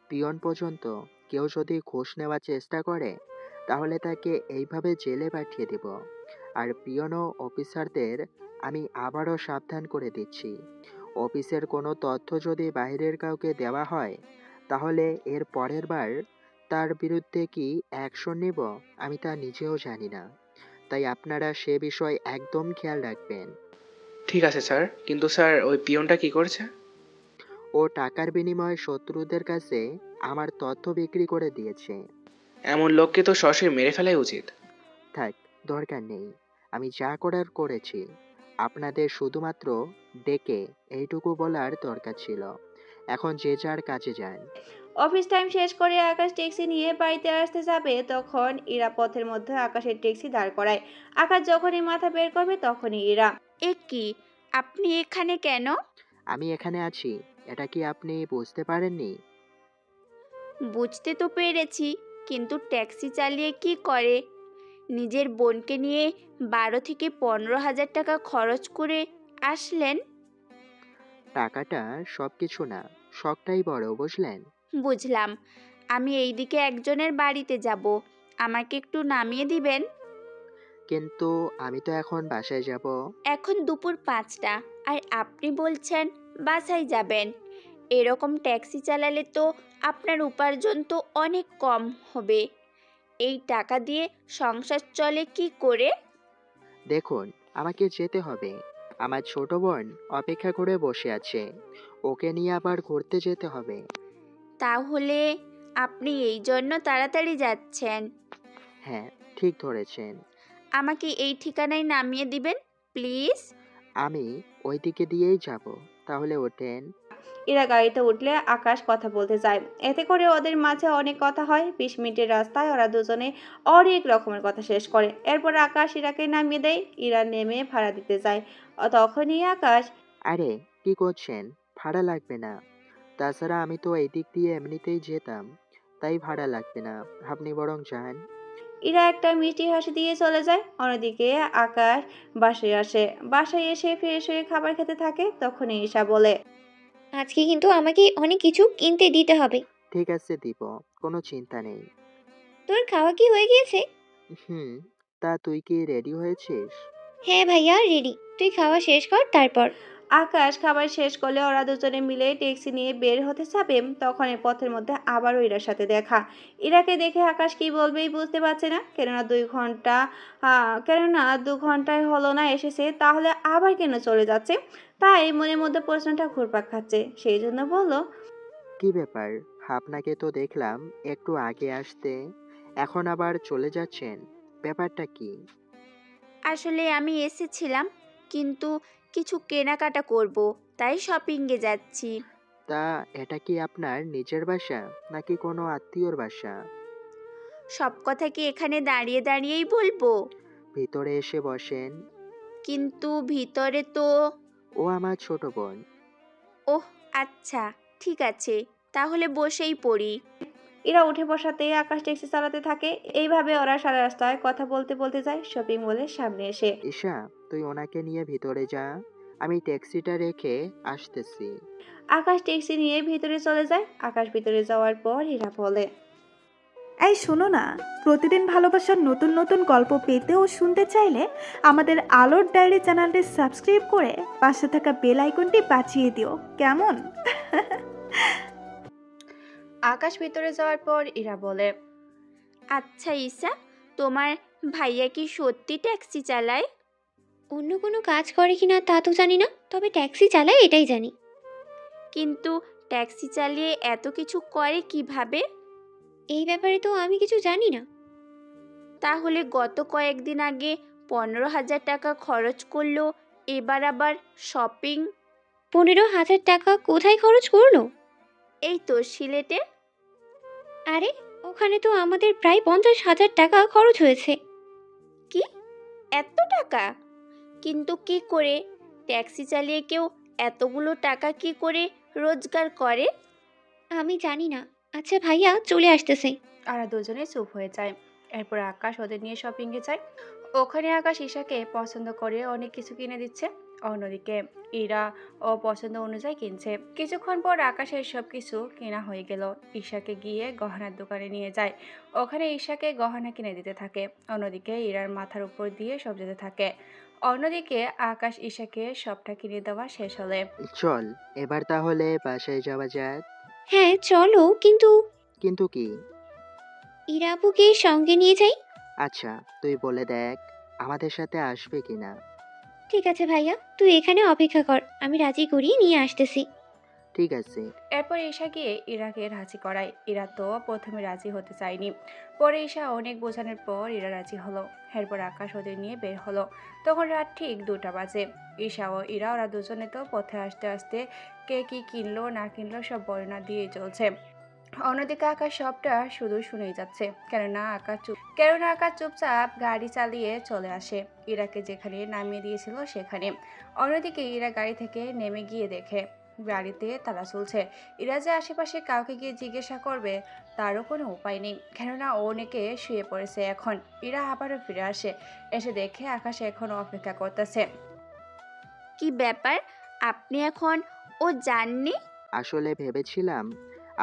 পিয়ন পর্যন্ত কেউ যদি ঘুষ নেওয়ার চেষ্টা করে, তাহলে তাকে এইভাবে জেলে পাঠিয়ে দেব। আর পিয়ন ও অফিসারদের আমি আবারও সাবধান করে দিচ্ছি, অফিসের কোনো তথ্য যদি বাইরের কাউকে দেওয়া হয়, তাহলে এর পরের বার তার বিরুদ্ধে কি অ্যাকশন নেব আমি তা নিজেও জানি না। তাই আপনারা সে বিষয় একদম খেয়াল রাখবেন। ঠিক আছে স্যার, কিন্তু স্যার ওই পিয়নটা কি করেছে? ও টাকার বিনিময়ে শত্রুদের কাছে আমার তথ্য বিক্রি করে দিয়েছে। এমন লোককে তো সরাসরি মেরে ফেলাই উচিত। থাক, দরকার নেই। আমি যা করার করেছি। আপনাদের শুধুমাত্র ডেকে এইটুকু বলার দরকার ছিল। এখন যে যার কাজে যান। অফিস টাইম শেষ করে আকাশ ট্যাক্সি নিয়ে বাড়িতে আসতে যাবে, তখন ইরা পথের মধ্যে আকাশের ট্যাক্সি দাঁড় করায়। আকাশ যখনই মাথা বের করবে তখনই ইরা। এ কি, আপনি এখানে কেন? আমি এখানে আছি, এটা কি আপনি বুঝতে পারেননি? বুঝতে তো পেরেছি, কিন্তু ট্যাক্সি চালিয়ে কি করে? নিজের বোনকে নিয়ে 12 থেকে 15 হাজার টাকা খরচ করে আসলেন। টাকাটা সব কিছু না, শখটাই বড়, বুঝলেন? বুঝলাম। আমি এইদিকে একজনের বাড়িতে যাব, আমাকে একটু নামিয়ে দিবেন? কিন্তু আমি তো এখন বাসায় যাব। এখন দুপুর 5টা, আর আপনি বলছেন বাসায় যাবেন। এরকম ট্যাক্সি চালালে তো আপনার উপার্জন তো অনেক কম হবে। এই টাকা দিয়ে সংসার চলে কি করে? দেখুন, আমাকে যেতে হবে। আমার ছোট বোন অপেক্ষা করে বসে আছে, ওকে নিয়ে আবার ঘুরতে যেতে হবে। তাহলে আপনি এই জন্য তাড়াতাড়ি যাচ্ছেন? হ্যাঁ, ঠিক ধরেছেন। আমাকে এই ঠিকানায় নামিয়ে দিবেন প্লিজ। আমি ওই দিকে দিয়েই যাব, তাহলে ওঠেন। ইরা গাড়িতে উঠলে আকাশ কথা বলতে যায়। এতে করে ওদের মাঝে অনেক কথা হয়। 20 মিনিটের রাস্তায় ওরা দুজনে অনেক রকমের কথা শেষ করে। এরপর আকাশ ইরাকে নামিয়ে দেয়। ইরা নেমে ভাড়া দিতে যায়। তখনই আকাশ, আরে কি করছেন? ভাড়া লাগবে না। তাছাড়া আমি তো এই দিক দিয়ে এমনিতেই যেতাম, তাই ভাড়া লাগবে না। আপনি বরং যান। ইরা একটা মিষ্টি হাসি দিয়ে চলে যায়। অন্যদিকে আকাশ বাসায় আসে। বাসায় এসে ফ্রেশ হয়ে খাবার খেতে থাকে। তখনই ঈশা বলে, আজকে কিন্তু আমাকে অনেক কিছু কিনতে দিতে হবে। ঠিক আছে, দিব, কোনো চিন্তা নেই। তোর খাওয়া কি হয়ে গিয়েছে? হুম, তা তুই কি রেডি হয়েছিস? হ্যাঁ ভাইয়া, রেডি। তুই খাওয়া শেষ কর তারপর। আকাশ খাবার শেষ করলে ওরা দুজনে মিলে ট্যাক্সি নিয়ে বের হতে যাবে। তখন এই পথের মধ্যে আবারও ইরার সাথে দেখা। ইরাকে দেখে আকাশ কি বলবেই বুঝতে পারছে না। কেননা 2 ঘন্টায় হলো না এসেছে, তাহলে আবার কেন চলে যাচ্ছে। তাই মনের মধ্যে প্রশ্নটা ঘুরপাক খাচ্ছে। সেই জন্য বলল, কি ব্যাপার? আপনাকে তো দেখলাম একটু আগে আসতে, এখন আবার চলে যাচ্ছেন, ব্যাপারটা কি? আসলে আমি এসেছিলাম, কিন্তু কিছু কেনাকাটা করব, তাই শপিংয়ে যাচ্ছি। তা এটা কি আপনার নিজের বাসা নাকি কোনো আত্মীয়র বাসা? সব কথা কি এখানে দাঁড়িয়ে দাঁড়িয়েই বলবো? ভিতরে এসে বসেন। কিন্তু ভিতরে তো। ও আমার ছোট বোন। ওহ আচ্ছা, ঠিক আছে, তাহলে বসেই পড়ি। ইরা উঠে বসাতে আকাশ ট্যাক্সি চালাতে থাকে। এইভাবে ওরা সারা রাস্তায় কথা বলতে বলতে যায় শপিং মলের সামনে এসে। ঈশা, তুই ওনাকে নিয়ে ভিতরে যা, আমি ট্যাক্সিটা রেখে আসতেছি। আকাশ ট্যাক্সি নিয়ে ভিতরে চলে যায়। আকাশ ভিতরে যাওয়ার পর ইরা বলে, এই শোনো না, প্রতিদিন ভালোবাসার নতুন নতুন গল্প পেতে ও শুনতে চাইলে আমাদের আলোর ডায়েরি চ্যানেলটি সাবস্ক্রাইব করে পাশে থাকা বেল আইকনটি বাজিয়ে দিও, কেমন? আকাশ ভিতরে যাওয়ার পর ইরা বলে, আচ্ছা ঈশা, তোমার ভাইয়া কি সত্যি ট্যাক্সি চালায়? অন্য কোনো কাজ করে কিনা তা তো জানি না, তবে ট্যাক্সি চালায় এটাই জানি। কিন্তু ট্যাক্সি চালিয়ে এত কিছু করে কিভাবে? এই ব্যাপারে তো আমি কিছু জানি না। তাহলে গত কয়েকদিন আগে 15,000 টাকা খরচ করলো, এবার আবার শপিং। 15,000 টাকা কোথায় খরচ করলো? এই তো সিলেটে। আরে ওখানে তো আমাদের প্রায় 50,000 টাকা খরচ হয়েছে। কি, এত টাকা? কিন্তু কি করে ট্যাক্সি চালিয়ে কেউ এতগুলো টাকা কি করে রোজগার করে? আমি জানি না। আচ্ছা ভাইয়া চলে আসতেছে। আর দুজনে চুপ হয়ে যায়। এরপর আকাশ ওদের নিয়ে শপিংয়ে যায়। ওখানে আকাশ ঈশাকে পছন্দ করে অনেক কিছু কিনে দিচ্ছে। অন্যদিকে ইরা ও পছন্দ অনুযায়ী কিনছে। কিছুক্ষণ পর আকাশের সব কিছু কেনা হয়ে গেল। ঈশাকে গিয়ে গহনার দোকানে নিয়ে যায়। ওখানে ঈশাকে গহনা কিনে দিতে থাকে। অন্যদিকে ইরার মাথার উপর দিয়ে সব যেতে থাকে। অন্যদিকে আকাশ ঈশাকে সবটা কিনে দেওয়া শেষ হলে, চল এবার তাহলে বাসায় যাওয়া যাক। হ্যাঁ চলো, কিন্তু কিন্তু কি? ইরা আপুকে সঙ্গে নিয়ে যাই। আচ্ছা তুই বলে দেখ আমাদের সাথে আসবে কিনা। ঠিক আছে ভাইয়া, তুই এখানে অপেক্ষা কর, আমি রাজি করিয়ে নিয়ে আসতেছি। ঠিক আছে। এরপর ঈশা গিয়ে ইরাকে রাজি করায়। ইরা তো প্রথমে রাজি হতে চায়নি। পরে ঈশা অনেক বোঝানোর পর ইরা রাজি হলো। এরপর আকাশ ওদের নিয়ে বের হলো। তখন রাত ঠিক 2টা বাজে। ঈশা ও ইরা ওরা দুজনে তো পথে আসতে আসতে কে কি কিনলো না কিনলো সব বর্ণনা দিয়ে চলছে। অন্যদিকে আকাশ সবটা শুধু শুনেই যাচ্ছে, কেননা আকাশ চুপচাপ গাড়ি চালিয়ে চলে আসে ইরাকে যেখানে নামিয়ে দিয়েছিল সেখানে। অন্যদিকে ইরা গাড়ি থেকে নেমে গিয়ে দেখে গাড়িতে তালা চলছে। ইরা যে আশেপাশে কাউকে গিয়ে জিজ্ঞাসা করবে তারও কোনো উপায় নেই, কেননা অনেকে শুয়ে পড়েছে এখন। ইরা আবারও ফিরে আসে, এসে দেখে আকাশ এখন অপেক্ষা করতেছে। কি ব্যাপার, আপনি এখন ও জাননি? আসলে ভেবেছিলাম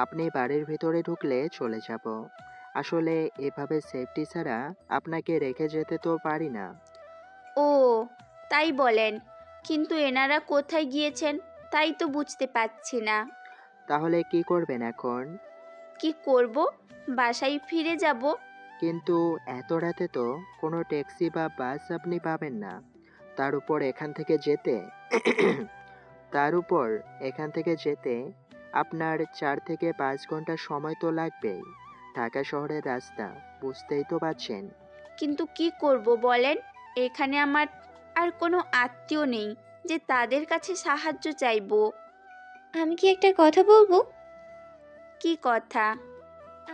আপনি বাড়ির ভিতরে ঢুকলে চলে যাব। আসলে এভাবে সেফটি ছাড়া আপনাকে রেখে যেতে তো পারি না। ও তাই বলেন, কিন্তু এনারা কোথায় গিয়েছেন তাই তো বুঝতে পারছি না। তাহলে কি করবেন এখন? কি করব, বাসায় ফিরে যাব। কিন্তু এত রাতে তো কোনো ট্যাক্সি বা বাস আপনি পাবেন না। তার উপর এখান থেকে যেতে আপনার 4 থেকে 5 ঘন্টা সময় তো লাগবেই। ঢাকা শহরের রাস্তা বুঝতেই তো পারছেন। কিন্তু কি করব বলেন, এখানে আমার আর কোনো আত্মীয় নেই যে তাদের কাছে সাহায্য চাইবো। আমি কি একটা কথা বলবো? কি কথা?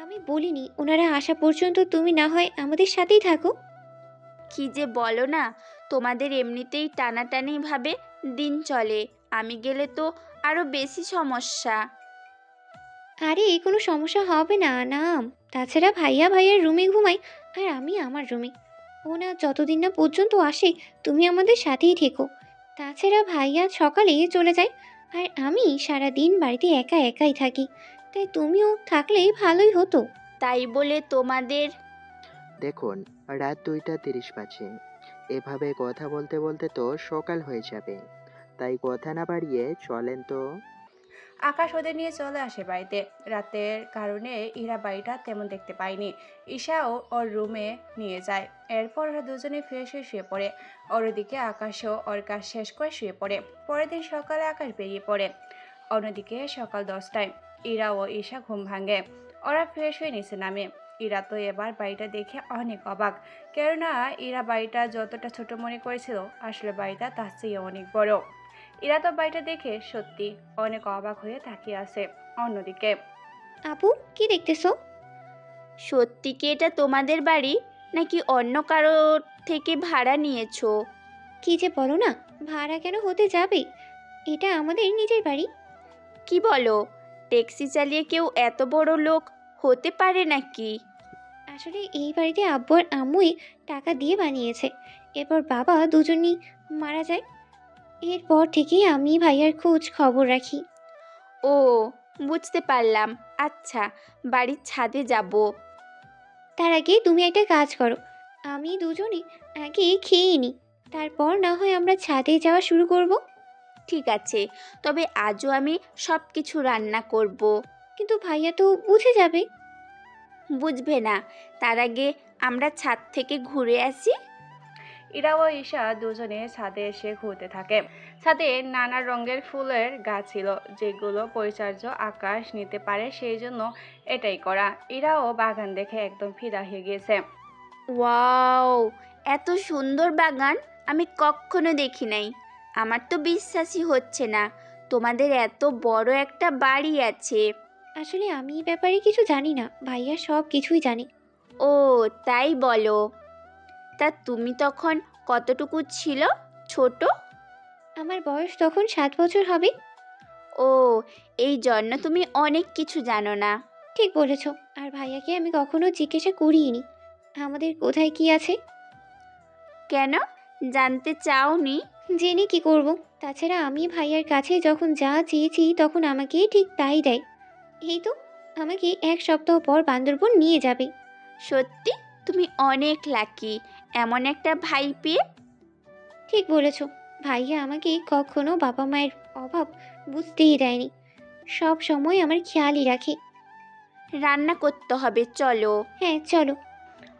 আমি বলিনি, ওনারা আসা পর্যন্ত তুমি না হয় আমাদের সাথেই থাকো। কি যে বলো না, তোমাদের এমনিতেই টানাটানি ভাবে দিন চলে, আমি গেলে তো আরো বেশি সমস্যা। আরে কোনো সমস্যা হবে না, নাম। তাছাড়া ভাইয়ার রুমে ঘুমাই, আর আমি আমার রুমে। ও না যতদিন না পর্যন্ত আসে তুমি আমাদের সাথেই থেকো। তাছাড়া ভাইয়া সকালে চলে যায়, আর আমি সারা দিন বাড়িতে একা একাই থাকি, তাই তুমিও থাকলেই ভালোই হতো। তাই বলে তোমাদের। দেখুন রাত 2:30 বাজে। এভাবে কথা বলতে বলতে তো সকাল হয়ে যাবে। তাই কথা না বাড়িয়ে চলেন তো। আকাশ ওদের নিয়ে চলে আসে বাড়িতে। রাতের কারণে ইরা বাড়িটা তেমন দেখতে পায়নি। ঈশাও ওর রুমে নিয়ে যায়। এরপর ওরা দুজনে ফ্রেশ হয়ে শুয়ে পড়ে। অন্যদিকে আকাশও ওর কাজ শেষ করে শুয়ে পড়ে। পরের দিন সকালে আকাশ বেরিয়ে পড়ে। অন্যদিকে সকাল 10টায় ইরা ও ঈশা ঘুম ভাঙে। ওরা ফ্রেশ হয়ে নিচে নামে। ইরা তো এবার বাড়িটা দেখে অনেক অবাক, কেননা ইরা বাড়িটা যতটা ছোট মনে করেছিল আসলে বাড়িটা তার চেয়ে অনেক বড়। ইরা তো বাড়িটা দেখে সত্যি অনেক অবাক হয়ে তাকিয়ে আছে। অন্যদিকে আপু কি দেখতেছো? সত্যি কি এটা তোমাদের বাড়ি নাকি অন্য কারো থেকে ভাড়া নিয়েছো? কি যে বলো না, ভাড়া কেন হতে যাবে? এটা আমাদের নিজের বাড়ি। কি বলো? ট্যাক্সি চালিয়ে কেউ এত বড় লোক হতে পারে নাকি? আসলে এই বাড়িতে আব্বু আর আম্মুই টাকা দিয়ে বানিয়েছে। এরপর বাবা দুজনই মারা যায়। এরপর থেকেই আমি ভাইয়ার খোঁজ খবর রাখি। ও, বুঝতে পারলাম। আচ্ছা, বাড়ির ছাদে যাব। তার আগে তুমি একটা কাজ করো, আমি দুজনে আগে খেয়ে নিই, তারপর না হয় আমরা ছাদে যাওয়া শুরু করব। ঠিক আছে, তবে আজও আমি সব কিছু রান্না করব। কিন্তু ভাইয়া তো বুঝে যাবে। বুঝবে না, তার আগে আমরা ছাদ থেকে ঘুরে আসি। ইরা ও ঈশা দুজনে ছাদে এসে ঘুরতে থাকে। ছাদে নানা রঙের ফুলের গাছ ছিল, যেগুলো পরিচর্য আকাশ নিতে পারে, সেই জন্য এটাই করা। ইরাও বাগান দেখে একদম ফিদা হয়ে গিয়েছে। ওয়াও, এত সুন্দর বাগান আমি কখনো দেখি নাই। আমার তো বিশ্বাসই হচ্ছে না তোমাদের এত বড় একটা বাড়ি আছে। আসলে আমি এই ব্যাপারে কিছু জানি না, ভাইয়া সব কিছুই জানে। ও, তাই বলো। তা তুমি তখন কতটুকু ছিল, ছোট? আমার বয়স তখন 7 বছর হবে। ও, এই জন্য তুমি অনেক কিছু জানো না। ঠিক বলেছ। আর ভাইয়াকে আমি কখনো জিজ্ঞাসা করিনি আমাদের কোথায় কি আছে। কেন জানতে চাওনি? জেনে কি করব? তাছাড়া আমি ভাইয়ার কাছে যখন যা চেয়েছি তখন আমাকে ঠিক তাই দেয়। এই তো আমাকে 1 সপ্তাহ পর বান্দরবন নিয়ে যাবে। সত্যি তুমি অনেক লাকি এমন একটা ভাই পেয়ে। ঠিক বলেছ। ভাইয়া আমাকে কখনো বাবা মায়ের অভাব বুঝতেই দেয়নি, সব সময় আমার খেয়ালই রাখে। রান্না করতে হবে, চলো। হ্যাঁ চলো।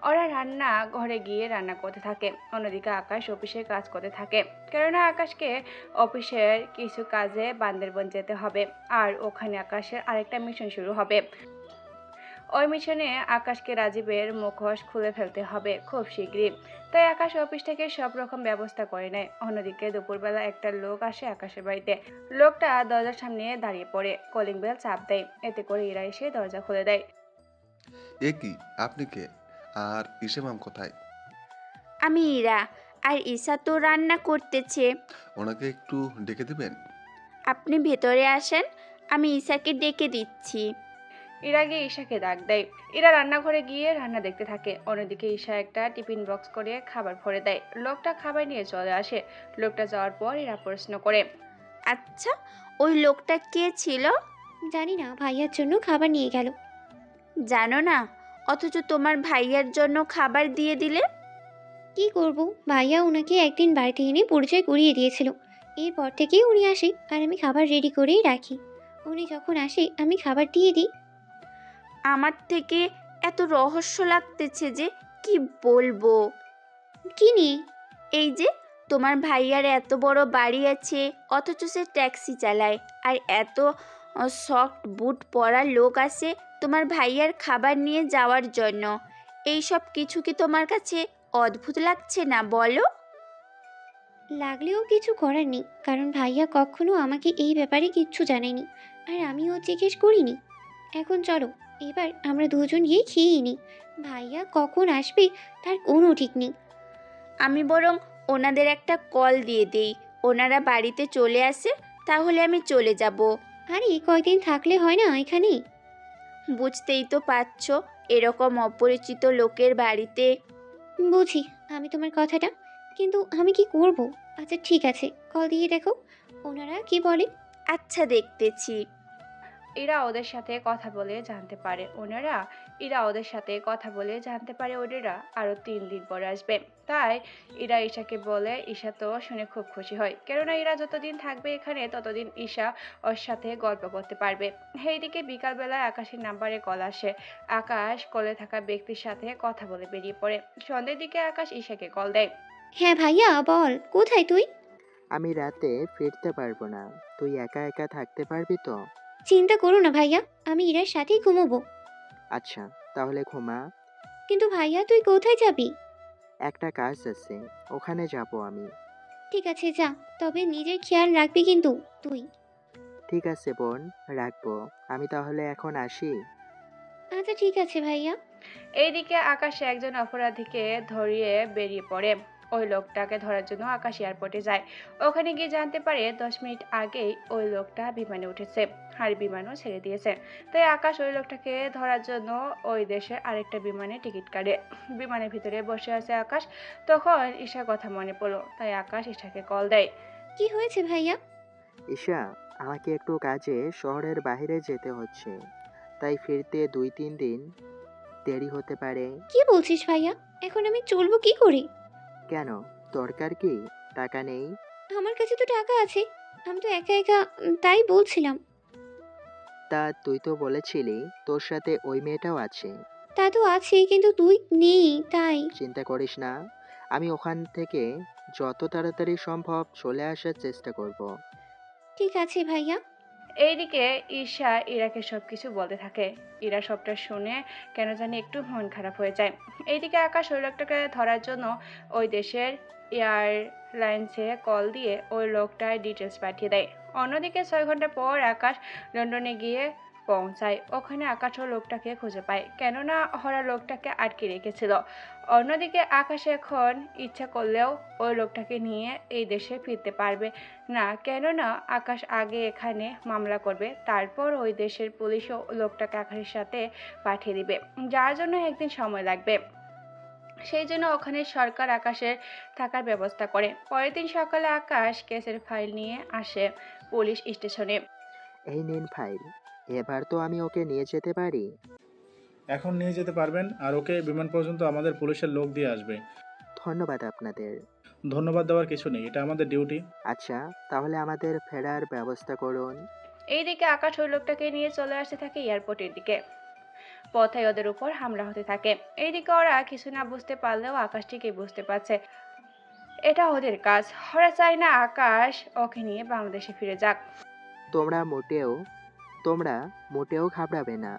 ওরা রান্না ঘরে গিয়ে রান্না করতে থাকে। অন্যদিকে আকাশ অফিসের কাজ করতে থাকে, কেননা আকাশকে অফিসের কিছু কাজে বান্দরবন যেতে হবে, আর ওখানে আকাশের আরেকটা মিশন শুরু হবে। ওই মিশনে আকাশকে রাজীবের মুখোশ খুলে ফেলতে হবে খুব শীঘ্রই। তাই আকাশ অফিস থেকে সব রকম ব্যবস্থা করে নেয়। অন্যদিকে দুপুরবেলা একটা লোক আসে আকাশের বাড়িতে। লোকটা দরজার সামনে দাঁড়িয়ে পড়ে, কলিং বেল চাপ দেয়। এতে করে ইরা এসে দরজা খুলে দেয়। এ কি, আপনি কে? আর ইসে মাম কোথায়? আমি ইরা, আর ঈশা তো রান্না করতেছে। ওনাকে একটু ডেকে দেবেন? আপনি ভেতরে আসেন, আমি ঈশাকে ডেকে দিচ্ছি। ইরা গিয়ে ঈশাকে ডাক দেয়। ইরা রান্নাঘরে গিয়ে রান্না দেখতে থাকে। অন্যদিকে ঈশা একটা টিফিন বক্স করে খাবার ভরে দেয়। লোকটা খাবার নিয়ে চলে আসে। লোকটা যাওয়ার পর ইরা প্রশ্ন করে, আচ্ছা, ওই লোকটা কে ছিল? জানি না, ভাইয়ার জন্য খাবার নিয়ে গেল। জানো না, অথচ তোমার ভাইয়ার জন্য খাবার দিয়ে দিলে। কি করব, ভাইয়া ওনাকে একদিন বাড়িতে এনে পরিচয় করিয়ে দিয়েছিল। এরপর থেকেই উনি আসে আর আমি খাবার রেডি করেই রাখি। উনি যখন আসে আমি খাবার দিয়ে দিই। আমার থেকে এত রহস্য লাগতেছে যে কি বলবো। কি নিয়ে? এই যে তোমার ভাইয়ার এত বড় বাড়ি আছে, অথচ সে ট্যাক্সি চালায়, আর এত সফট বুট পরা লোক আসে তোমার ভাইয়ার খাবার নিয়ে যাওয়ার জন্য। এই সব কিছু কি তোমার কাছে অদ্ভুত লাগছে না বলো? লাগলেও কিছু করার নেই, কারণ ভাইয়া কখনো আমাকে এই ব্যাপারে কিচ্ছু জানায়নি, আর আমিও জিজ্ঞেস করিনি। এখন চলো, এবার আমরা দুজন গিয়ে খেয়েই নিই। ভাইয়া কখন আসবে তার কোনো ঠিক নেই। আমি বরং ওনাদের একটা কল দিয়ে দেই, ওনারা বাড়িতে চলে আসে, তাহলে আমি চলে যাব। আরে কয়দিন থাকলে হয় না এখানে? বুঝতেই তো পারছো, এরকম অপরিচিত লোকের বাড়িতে। বুঝি আমি তোমার কথাটা, কিন্তু আমি কি করব? আচ্ছা ঠিক আছে, কল দিয়ে দেখো ওনারা কি বলে। আচ্ছা, দেখতেছি। ইরা ওদের সাথে কথা বলে জানতে পারে ওনারা আরো 3 দিন পরে আসবে। তাই ইরা ঈশাকে বলে। ঈশা তো শুনে খুব খুশি হয়, কেননা ইরা যতদিন থাকবে এখানে ততদিন ঈশা ওর সাথে গল্প করতে পারবে। এইদিকে বিকালবেলায় আকাশের নাম্বারে কল আসে। আকাশ কলে থাকা ব্যক্তির সাথে কথা বলে বেরিয়ে পড়ে। সন্ধ্যের দিকে আকাশ ঈশাকে কল দেয়। হ্যাঁ ভাইয়া বল, কোথায় তুই? আমি রাতে ফিরতে পারবো না, তুই একা একা থাকতে পারবি তো? চিন্তা করো না ভাইয়া, আমি ইরার সাথেই ঘুমোবো। আচ্ছা, তাহলে ঘুমা। কিন্তু ভাইয়া তুই কোথায় যাবি? একটা কাজ আছে, ওখানে যাব আমি। ঠিক আছে যা, তবে নিজের খেয়াল রাখবি কিন্তু তুই। ঠিক আছে বোন, রাখবো। আমি তাহলে এখন আসি। আচ্ছা ঠিক আছে ভাইয়া। এইদিকে আকাশে একজন অপরাধীকে ধরিয়ে বেরিয়ে পড়ে। ওই লোকটাকে ধরার জন্য আকাশ এয়ারপোর্টে যায়। ওখানে গিয়ে জানতে পারে 10 মিনিট আগেই ওই লোকটা বিমানে উঠেছে আর বিমানও ছেড়ে দিয়েছে। তাই আকাশ ওই লোকটাকে ধরার জন্য ওই দেশের আরেকটা বিমানে টিকিট কাটে। বিমানের ভিতরে বসে আছে আকাশ। তখন ঈশার কথা মনে পড়লো, তাই আকাশ ঈশাকে কল দেয়। কি হয়েছে ভাইয়া? ঈশা, আমাকে একটু কাজে শহরের বাইরে যেতে হচ্ছে, তাই ফিরতে 2-3 দিন দেরি হতে পারে। কি বলছিস ভাইয়া? এখন আমি চলবো কি করে? কেন, দরকার কি? টাকা নেই? আমার কাছে তো টাকা আছে, আমি তো একা একা তাই বলছিলাম। তা তুই তো বলেছিলি তোর সাথে ওই মেয়েটাও আছে। তা তো আছে, কিন্তু তুই নেই তাই। চিন্তা করিস না, আমি ওখান থেকে যত তাড়াতাড়ি সম্ভব চলে আসার চেষ্টা করব। ঠিক আছে ভাইয়া। এইদিকে ঈশা ইরাকে সবকিছু বলতে থাকে। ইরা সবটা শুনে কেন জানি একটু মন খারাপ হয়ে যায়। এইদিকে আকাশ ওই লোকটাকে ধরার জন্য ওই দেশের এয়ারলাইন্সে কল দিয়ে ওই লোকটার ডিটেলস পাঠিয়ে দেয়। অন্যদিকে 6 ঘন্টা পর আকাশ লন্ডনে গিয়ে পৌঁছায়। ওখানে আকাশ ও লোকটাকে খুঁজে পায়, কেননা ওরা লোকটাকে আটকে রেখেছিল। অন্যদিকে আকাশ এখন ইচ্ছা করলেও ওই লোকটাকে নিয়ে এই দেশে ফিরতে পারবে না, কেননা আকাশ আগে এখানে মামলা করবে, তারপর ওই দেশের পুলিশও লোকটাকে আকাশের সাথে পাঠিয়ে দিবে, যার জন্য একদিন সময় লাগবে। সেই জন্য ওখানে সরকার আকাশের থাকার ব্যবস্থা করে। পরের দিন সকালে আকাশ কেসের ফাইল নিয়ে আসে পুলিশ স্টেশনে। এই নিন ফাইল, এবার তো আমি ওকে নিয়ে যেতে পারি। এখন নিয়ে যেতে পারবেন, আর ওকে বিমান পর্যন্ত আমাদের পুলিশের লোক দিয়ে আসবে। ধন্যবাদ আপনাদের। ধন্যবাদ দেওয়ার কিছু নেই, এটা আমাদের ডিউটি। আচ্ছা, তাহলে আমাদের ফেরার ব্যবস্থা করুন। এইদিকে আকাশ ওই লোকটাকে নিয়ে চলে আসতে থাকে এয়ারপোর্টের দিকে। পথে ওদের উপর হামলা হতে থাকে। এইদিকে ওরা কিছু না বুঝতে পারলেও আকাশ ঠিকই বুঝতে পারছে এটা ওদের কাজ। ওরা চায় না আকাশ ওকে নিয়ে বাংলাদেশে ফিরে যাক। তোমরা মোটেও ঘাবড়াবে না।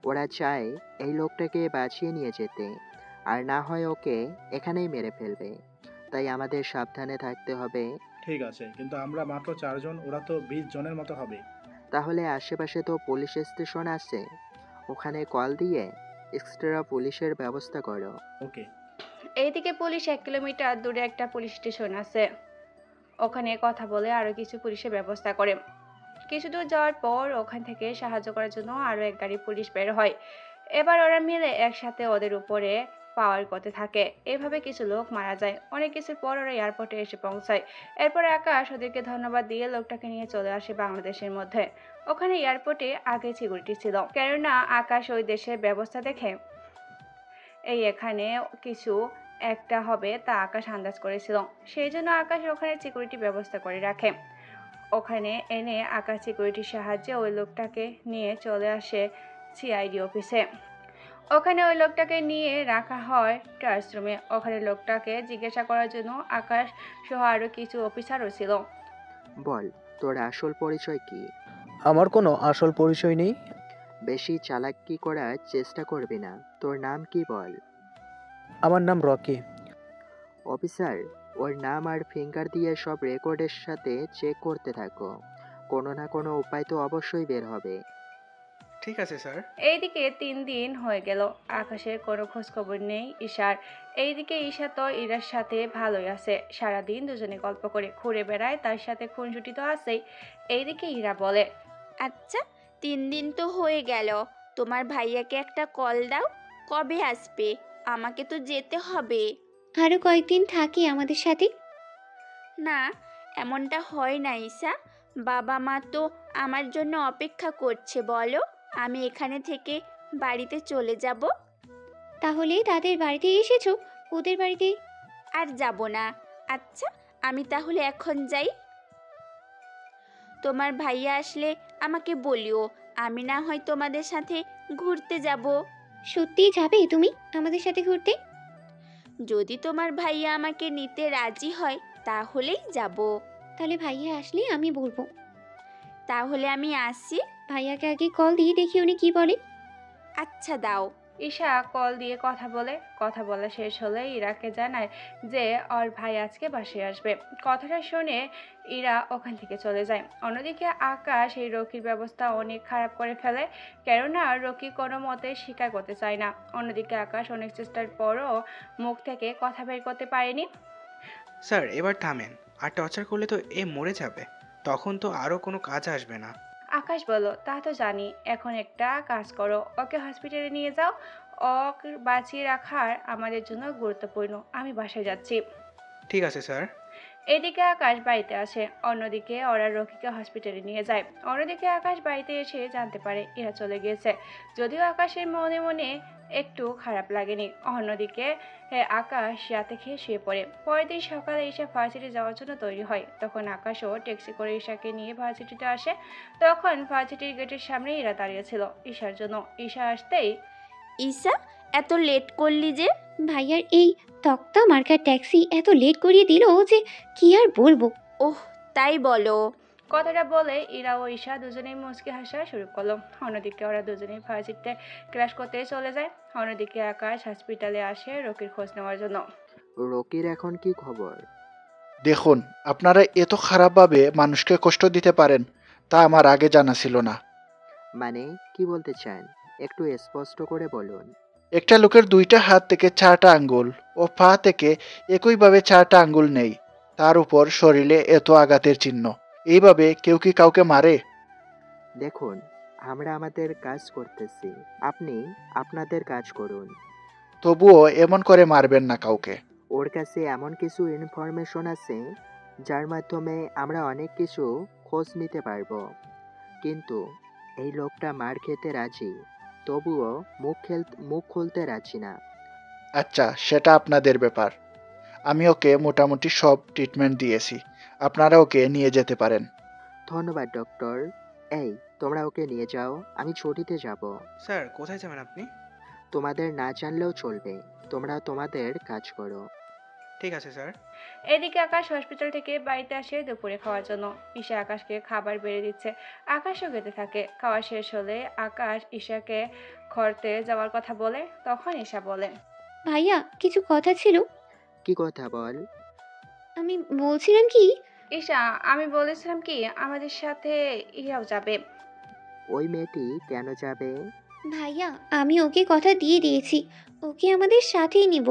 ওরা চায় এই লোকটাকে বাঁচিয়ে নিয়ে যেতে, আর না হয় ওকে এখানেই মেরে ফেলবে। তাই আমাদের সাবধানে থাকতে হবে। ঠিক আছে, কিন্তু আমরা মাত্র 4 জন, ওরা তো 20 জনের মতো হবে। তাহলে আশেপাশে তো পুলিশ স্টেশন আছে, ওখানে কল দিয়ে এক্সট্রা পুলিশের ব্যবস্থা করো। ওকে। এইদিকে পুলিশ 1 কিলোমিটার দূরে একটা পুলিশ স্টেশন আছে, ওখানে কথা বলে আরো কিছু পুলিশের ব্যবস্থা করে। কিছু দূর যাওয়ার পর ওখান থেকে সাহায্য করার জন্য আরো এক গাড়ি পুলিশ বের হয়। এবার ওরা মিলে একসাথে ওদের উপরে পাওয়ার করতে থাকে। এভাবে কিছু লোক মারা যায়। অনেক কিছুর পর ওরা এয়ারপোর্টে এসে পৌঁছায়। এরপর আকাশ ওদেরকে ধন্যবাদ দিয়ে লোকটাকে নিয়ে চলে আসে বাংলাদেশের মধ্যে। ওখানে এয়ারপোর্টে আগে সিকিউরিটি ছিল, কেননা আকাশ ওই দেশের ব্যবস্থা দেখে এখানে কিছু একটা হবে তা আকাশ আন্দাজ করেছিল। সেই জন্য আকাশ ওখানে সিকিউরিটি ব্যবস্থা করে রাখে। ওখানে এনে আকাশ সিকিউরিটির সাহায্যে ওই লোকটাকে নিয়ে চলে আসে সিআইডি অফিসে। ওখানে ওই লোকটাকে নিয়ে রাখা হয় ক্লাসরুমে। ওখানে লোকটাকে জিজ্ঞাসা করার জন্য আকাশ সহ আরো কিছু অফিসারও ছিল। বল, তোর আসল পরিচয় কি? আমার কোনো আসল পরিচয় নেই। বেশি চালাকি করার চেষ্টা করবি না। তোর নাম কি বল? আমার নাম রকি। অফিসার, ওর নাম আর ফিঙ্গার দিয়ে সব রেকর্ডের সাথে চেক করতে থাকো। কোনো না কোনো উপায় তো অবশ্যই বের হবে। ঠিক আছে স্যার। এইদিকে 3 দিন হয়ে গেল, আকাশের কোনো খোঁজ খবর নেই ঈশার। এইদিকে ঈশা তো ইরার সাথে ভালোই আছে, সারাদিন দুজনে গল্প করে ঘুরে বেড়ায়, তার সাথে খুনসুটি তো আছেই। এইদিকে ইরা বলে, আচ্ছা 3 দিন তো হয়ে গেল, তোমার ভাইয়াকে একটা কল দাও, কবে আসবে? আমাকে তো যেতে হবে। আরো কয়েকদিন থাকি আমাদের সাথে। না, এমনটা হয় না ঈশা, বাবা মা তো আমার জন্য অপেক্ষা করছে। বলো, আমি এখানে থেকে বাড়িতে চলে যাব। তাহলে তাদের বাড়িতে এসেছো, ওদের বাড়িতে? আর যাব না। আচ্ছা, আমি তাহলে এখন যাই। তোমার ভাইয়া আসলে আমাকে বলিও, আমি না হয় তোমাদের সাথে ঘুরতে যাব। সত্যি যাবে তুমি আমাদের সাথে ঘুরতে? যদি তোমার ভাইয়া আমাকে নিতে রাজি হয় তাহলেই যাব। তাহলে ভাইয়া আসলে আমি বলবো। তাহলে আমি আসি। ভাইয়াকে আগে কল দিয়ে দেখি উনি কি বলে। আচ্ছা দাও। ঈশা কল দিয়ে কথা বলা শেষ হলে ইরাকে জানায় যে ওর ভাই আজকে বাসায় আসবে। কথাটা শুনে ইরা ওখান থেকে চলে যায়। অন্যদিকে আকাশ এই রকির ব্যবস্থা অনেক খারাপ করে ফেলে, কেননা রকি কোনো মতে স্বীকার করতে চায় না। অন্যদিকে আকাশ অনেক চেষ্টার পরও মুখ থেকে কথা বের করতে পারেনি। স্যার এবার থামেন, আর টর্চার করলে তো এ মরে যাবে, তখন তো আরও কোনো কাজ আসবে না। আকাশ বলল, তা তো জানি, এখন একটা কাজ করো, ওকে হসপিটালে নিয়ে যাও, ওকে বাঁচিয়ে রাখার আমাদের জন্য গুরুত্বপূর্ণ। আমি বাসায় যাচ্ছি। ঠিক আছে স্যার। এদিকে আকাশ বাড়িতে আসে, অন্যদিকে ওরা রকিকে হসপিটালে নিয়ে যায়। অন্যদিকে আকাশ বাড়িতে এসে জানতে পারে ইরা চলে গিয়েছে, যদিও আকাশের মনে মনে একটু খারাপ লাগেনি। অন্যদিকে আকাশ রাতে খেয়ে শুয়ে পড়ে। পরের দিন সকালে ঈশা ভার্সিটি যাওয়ার জন্য তৈরি হয়। তখন আকাশও ট্যাক্সি করে ঈশাকে নিয়ে ভার্সিটিতে আসে। তখন ভার্সিটির গেটের সামনে ইরা দাঁড়িয়েছিল ঈশার জন্য। ঈশা আসতেই, ঈশা, এত লেট করলি যে? ভাইয়ার এই তক্তা মার্কা ট্যাক্সি এত লেট করিয়ে দিল যে কি আর বলবো। ওহ, তাই বলো। কথাটা বলে ইরা ও ঈশা দুজনেই মুচকি হাসা শুরু করলো। অন্যদিকে ওরা দুজনেই ভার্সিটিতে ক্লাস করতে চলে যায়। অন্যদিকে আকাশ হসপিটালে আসে রকির খোঁজ নেওয়ার জন্য। রকির এখন কি খবর? দেখুন, আপনারা এত খারাপভাবে মানুষকে কষ্ট দিতে পারেন তা আমার আগে জানা ছিল না। মানে কি বলতে চান, একটু স্পষ্ট করে বলুন। একটা লোকের 2টা হাত থেকে 4টা আঙ্গুল ও পা থেকে একইভাবে 4টা আঙ্গুল নেই, তার উপর শরীরে এত আঘাতের চিহ্ন, এইভাবে কেউ কি কাউকে মারে? দেখুন, আমরা আমাদের কাজ করতেছি, আপনি আপনাদের কাজ করুন। তবুও এমন করে মারবেন না কাউকে। ওর কাছে এমন কিছু ইনফরমেশন আছে যার মাধ্যমে আমরা অনেক কিছু খোঁজ নিতে পারবো, কিন্তু এই লোকটা মার খেতে রাজি, তবুও মুখ খুলতে রাজি না। আচ্ছা, সেটা আপনাদের ব্যাপার। আমি ওকে মোটামুটি সব ট্রিটমেন্ট দিয়েছি, আপনারা ওকে নিয়ে যেতে পারেন। ধন্যবাদ ডক্টর। এই, তোমরা ওকে নিয়ে যাও, আমি ছুটিতে যাব। স্যার কোথায় যাবেন আপনি? তোমাদের না জানলেও চলবে, তোমরা তোমাদের কাজ করো। ঠিক আছে স্যার। এদিকে আকাশ হসপিটাল থেকে বাড়িতে আসে দুপুরে খাওয়ার জন্য। ঈশা আকাশকে খাবার বেড়ে দিচ্ছে, আকাশও খেতে থাকে। খাওয়া শেষ হলে আকাশ ঈশাকে ঘরতে যাওয়ার কথা বলে। তখন ঈশা বলে, ভাইয়া কিছু কথা ছিল। কি কথা বল? আমি বলছিলাম কি, ঈশা, আমি বলেছিলাম কি আমাদের সাথে ইরাও যাবে। ওই মেয়েটি কেন যাবে? ভাইয়া আমি ওকে কথা দিয়ে দিয়েছি, ওকে আমাদের সাথেই নিব।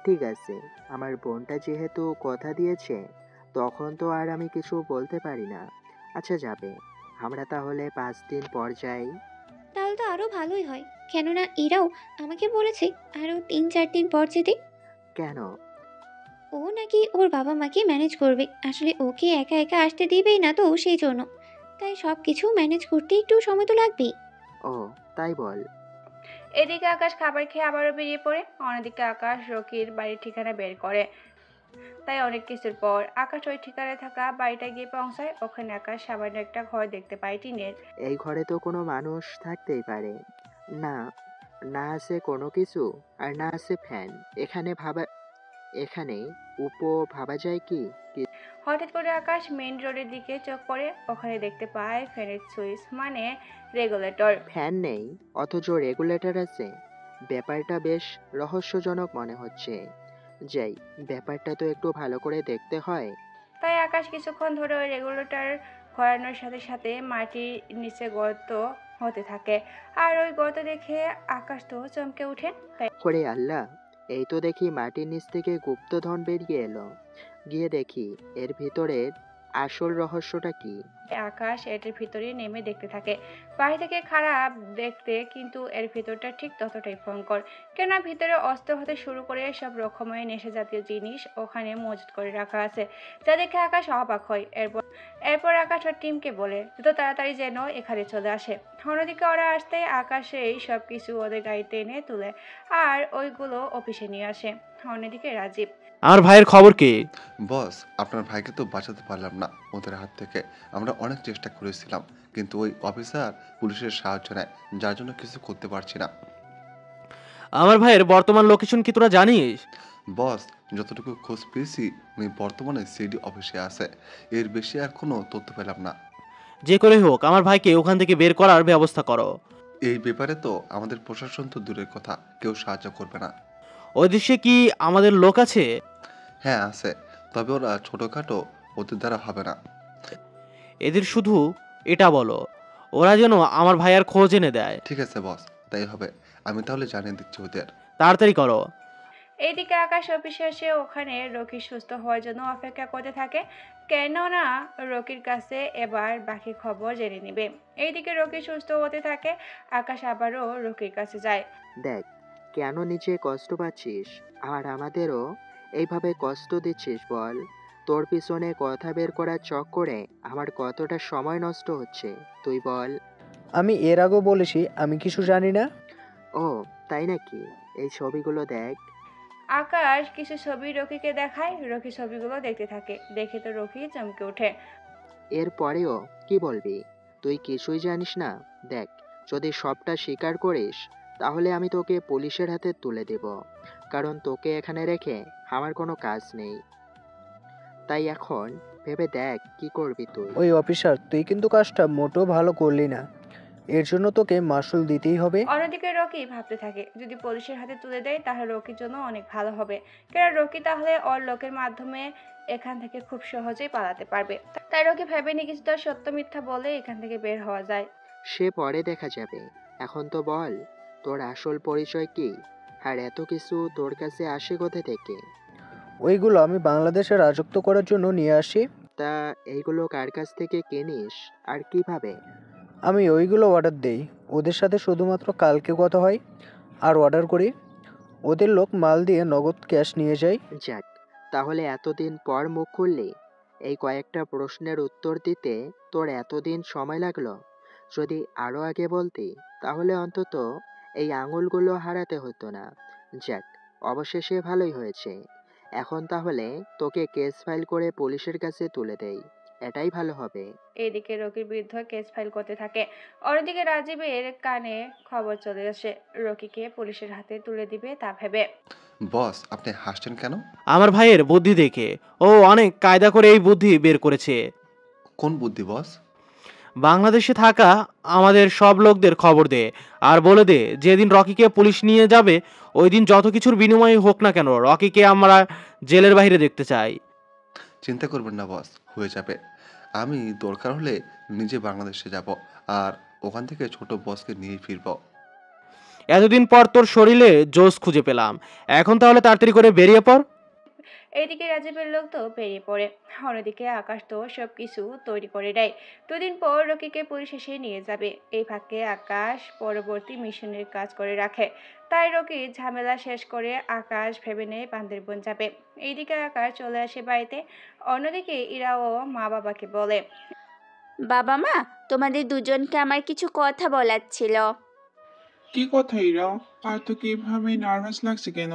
ঠিক আছে, আমার বোনটা যেহেতু কথা দিয়েছে তখন তো আর আমি কিছু বলতে পারি না। আচ্ছা যাবে, আমরা তাহলে 5 দিন পর যাই। তাহলে তো আরো ভালোই হয়, কেননা এরাও আমাকে বলেছে আরো 3-4 দিন পর যেতে। কেন? ও নাকি ওর বাবা মাকে ম্যানেজ করবে, আসলে ওকে একা একা আসতে দিবেই না তো, সেই জন্য। তাই সব কিছু ম্যানেজ করতে একটু সময় তো লাগবেই। ও তাই বল। এদিকে আকাশ খাবার খেয়ে আবারও বেরিয়ে পড়ে। অন্যদিকে আকাশ রকির বাড়ির ঠিকানা বের করে। তাই অনেক কিছুর পর আকাশ ওই ঠিকানায় থাকা বাড়িটা গিয়ে পৌঁছায়। ওখানে আকাশ সামান্য একটা ঘর দেখতে পায় টিনের। এই ঘরে তো কোনো মানুষ থাকতেই পারে না, না আছে কোনো কিছু, আর না আছে ফ্যান। এখানে ভাবা যায় কি? হঠাৎ করে আকাশ মেইন রোডের দিকে চোখ পড়ে। ওখানে দেখতে পায় ফ্যানের সুইচ, মানে রেগুলেটর। ফ্যান নেই অথচ রেগুলেটর আছে, ব্যাপারটা বেশ রহস্যজনক মনে হচ্ছে। যাই, ব্যাপারটা তো একটু ভালো করে দেখতে হয়। তাই আকাশ কিছুক্ষণ ধরে ওই রেগুলেটর ঘোরানোর সাথে সাথে মাটির নিচে গর্ত হতে থাকে। আর ওই গর্ত দেখে আকাশ তো চমকে ওঠে। ওরে আল্লাহ, এই তো দেখি মাটির নিচ থেকে গুপ্তধন বেরিয়ে এলো। গিয়ে দেখি এর ভিতরের আসল রহস্যটা কি। আকাশ এটার ভিতরে নেমে দেখতে থাকে। বাইরে থেকে খারাপ দেখতে, কিন্তু এর ভিতরটা ঠিক ততটাই ভয়ঙ্কর। কেন ভিতরে অস্ত্র হতে শুরু করে সব রকমের নেশা জাতীয় জিনিস ওখানে মজুত করে রাখা আছে, যা দেখে আকাশ অবাক হয়। এরপর আকাশ ওর টিমকে বলে দ্রুত তাড়াতাড়ি যেন এখানে চলে আসে। অন্যদিকে ওরা আসতে আকাশেই সব কিছু ওদের গাড়িতে এনে তুলে আর ওইগুলো অফিসে নিয়ে আসে। অন্যদিকে রাজীব, আমার ভাইয়ের খবর কি? বস, আপনার ভাইকে তো বাঁচাতে পারলাম না ওদের হাত থেকে। আমরা অনেক চেষ্টা করেছিলাম, কিন্তু ওই অফিসার পুলিশের সাহায্য নেয়, যার জন্য কিছু করতে পারছি না। আমার ভাইয়ের বর্তমান লোকেশন কি তোরা জানিস? বস, যতটুকু খোঁজ পেয়েছি উনি বর্তমানে সিডি অফিসে আছে, এর বেশি আর কোনো তথ্য পেলাম না। যে করে হোক আমার ভাইকে ওখান থেকে বের করার ব্যবস্থা করো। এই ব্যাপারে তো আমাদের প্রশাসন তো দূরের কথা, কেউ সাহায্য করবে না। ওই দেশে কি আমাদের লোক আছে? হ্যাঁ আছে, তবে ওরা ছোটোখাটো, ওদের দ্বারা হবে না। এদের শুধু এটা বলো, ওরা যেন আমার ভাইয়ার খোঁজ এনে দেয়। ঠিক আছে বস, তাই হবে। আমি তাহলে জানিয়ে দিচ্ছি ওদের। তাড়াতাড়ি করো। এইদিকে আকাশ অফিসে এসে ওখানে রকি সুস্থ হওয়ার জন্য অপেক্ষা করতে থাকে, কেননা রকির কাছে এবার বাকি খবর জেনে নেবে। এইদিকে রকি সুস্থ হতে থাকে, আকাশ আবারও রকির কাছে যায়। দেখ, কেন নিজে কষ্ট পাচ্ছিস আর আমাদেরও এইভাবে কষ্ট দিচ্ছিস বল? তোর পিছনে কথা বের করার চক্করে আমার কতটা সময় নষ্ট হচ্ছে তুই বল। আমি এর আগেও বলেছি আমি কিছু জানি না। ও তাই নাকি? এই ছবিগুলো দেখ। আকাশ কিছু ছবি রকিকে দেখায়, রকি ছবিগুলো দেখতে থাকে, দেখে তো রকি চমকে ওঠে। এরপরেও কি বলবি? তুই কিছুই জানিস না? দেখ, যদি সবটা স্বীকার করিস তাহলে আমি তোকে পুলিশের হাতে তুলে দেব, কারণ তোকে এখানে রেখে আমার কোনো কাজ নেই। তাই এখন ভেবে দেখ কি করবি তুই। ওই অফিসার, তুই কিন্তু কাজটা মোটেও ভালো করলি না, এর জন্য তোকে মাসুল দিতেই হবে। অন্যদিকে রকি ভাবতে থাকে, যদি পুলিশের হাতে তুলে দেয় তাহলে রকির জন্য অনেক ভালো হবে, কারণ রকি তাহলে ওর লোকের মাধ্যমে এখান থেকে খুব সহজেই পালাতে পারবে। তাই রকি ভেবে নিয়ে কিছুটা সত্য মিথ্যা বলে এখান থেকে বের হওয়া যায়। সে পরে দেখা যাবে, এখন তো বল তোর আসল পরিচয় কি, আর এত কিছু তোর কাছে আসে কোথা থেকে? ওইগুলো আমি বাংলাদেশে রাজত্ব করার জন্য নিয়ে আসি। তা এইগুলো কার কাছ থেকে কিনিস আর কিভাবে? আমি ওইগুলো অর্ডার দেই, ওদের সাথে শুধুমাত্র কালকে কথা হয় আর অর্ডার করি, ওদের লোক মাল দিয়ে নগদ ক্যাশ নিয়ে যায়। যাক, তাহলে এতদিন পর মুখ খুললি, এই কয়েকটা প্রশ্নের উত্তর দিতে তোর এতদিন সময় লাগলো? যদি আরো আগে বলতি তাহলে অন্তত এই আঙুলগুলো হারাতে হতো না। যাক, অবশেষে ভালোই হয়েছে। এখন তাহলে তোকে কেস ফাইল করে পুলিশের কাছে তুলে দেই, এটাই ভালো হবে। এইদিকে রকির বিরুদ্ধে কেস ফাইল করতে থাকে, অন্যদিকে রাজীবের কানে খবর চলে আসে রকিকে পুলিশের হাতে তুলে দিবে তা ভেবে। বস, আপনি হাসছেন কেন? আমার ভাইয়ের বুদ্ধি দেখে। ও অনেক কায়দা করে এই বুদ্ধি বের করেছে। কোন বুদ্ধি বস? বাংলাদেশে থাকা আমাদের সব লোকদের খবর দে, আর বলে দে যেদিন রকিকে পুলিশ নিয়ে যাবে ওই দিন যত কিছুর বিনিময়ে হোক না কেন রকিকে আমরা জেলের বাইরে দেখতে চাই। চিন্তা করবেন না বস, হয়ে যাবে। আমি দরকার হলে নিজে বাংলাদেশে যাব, আর ওখান থেকে ছোট বসকে নিয়ে ফিরব। এতদিন পর তোর শরীরে জোশ খুঁজে পেলাম, এখন তাহলে তাড়াতাড়ি করে বেরিয়ে পড়। এইদিকে রাজীবের লোক তো বেরিয়ে পড়ে, অন্যদিকে আকাশ তো সবকিছু তৈরি করে দেয়। দুদিন পর রকিকে পুলিশ এসে নিয়ে যাবে, এই ফাঁকে আকাশ পরবর্তী মিশনের কাজ করে রাখে। তাই রকি ঝামেলা শেষ করে আকাশ ভেবে নেয় বান্দরবন যাবে। এইদিকে আকাশ চলে আসে বাড়িতে, অন্যদিকে ইরাও মা বাবাকে বলে, বাবা মা, তোমাদের দুজনকে আমার কিছু কথা বলার ছিল। কি কথা ইরা? আর তো কিভাবে নার্ভাস লাগছে কেন?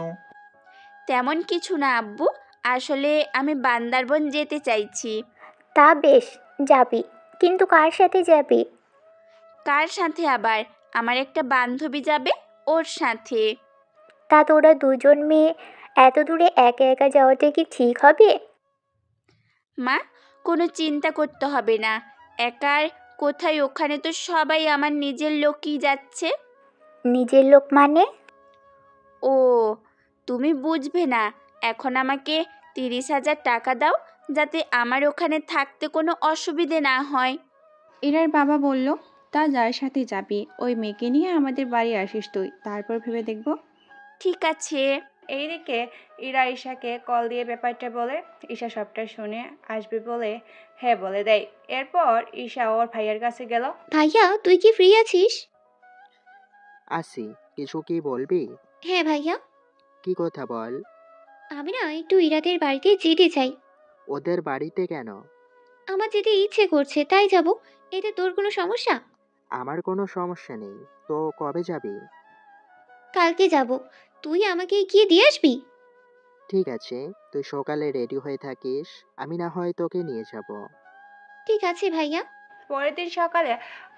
তেমন কিছু না আব্বু, আসলে আমি বান্দরবন যেতে চাইছি। তা বেশ, যাবি, কিন্তু কার সাথে যাবি? কার সাথে আবার? আমার একটা বান্ধবী যাবে, ওর সাথে। তা তোরা দুজন মেয়ে এত দূরে একা একা যাওয়াটা কি ঠিক হবে? মা, কোনো চিন্তা করতে হবে না। একার কোথায়, ওখানে তো সবাই আমার নিজের লোকই যাচ্ছে। নিজের লোক মানে? ও, তুমি বুঝবে না। এখন আমাকে 30,000 টাকা দাও, যাতে আমার ওখানে থাকতে কোনো অসুবিধে না হয়। ইরার বাবা বলল, তা যার সাথে যাবি ওই মেয়েকে নিয়ে আমাদের বাড়ি আসিস তুই, তারপর ভেবে দেখব। ঠিক আছে। এইদিকে ইরা ঈশাকে কল দিয়ে ব্যাপারটা বলে, ঈশা সবটা শুনে আসবে বলে হ্যাঁ বলে দেয়। এরপর ঈশা ওর ভাইয়ের কাছে গেল। ভাইয়া, তুই কি ফ্রি আছিস? আসি, কিছু কি বলবি? হ্যাঁ ভাইয়া। কি কথা বল। আমি না একটু ইরাদের বাড়িতে যেতে চাই। ওদের বাড়িতে কেন? আমার যেতে ইচ্ছে করছে তাই যাব। এতে তোর কোনো সমস্যা? আমার কোনো সমস্যা নেই, তো কবে যাবি? কালকে যাব। তুই আমাকে গিয়ে দিয়ে আসবি? ঠিক আছে, তুই সকালে রেডি হয়ে থাকিস, আমি না হয় তোকে নিয়ে যাব। ঠিক আছে ভাইয়া। পরের দিন সকালে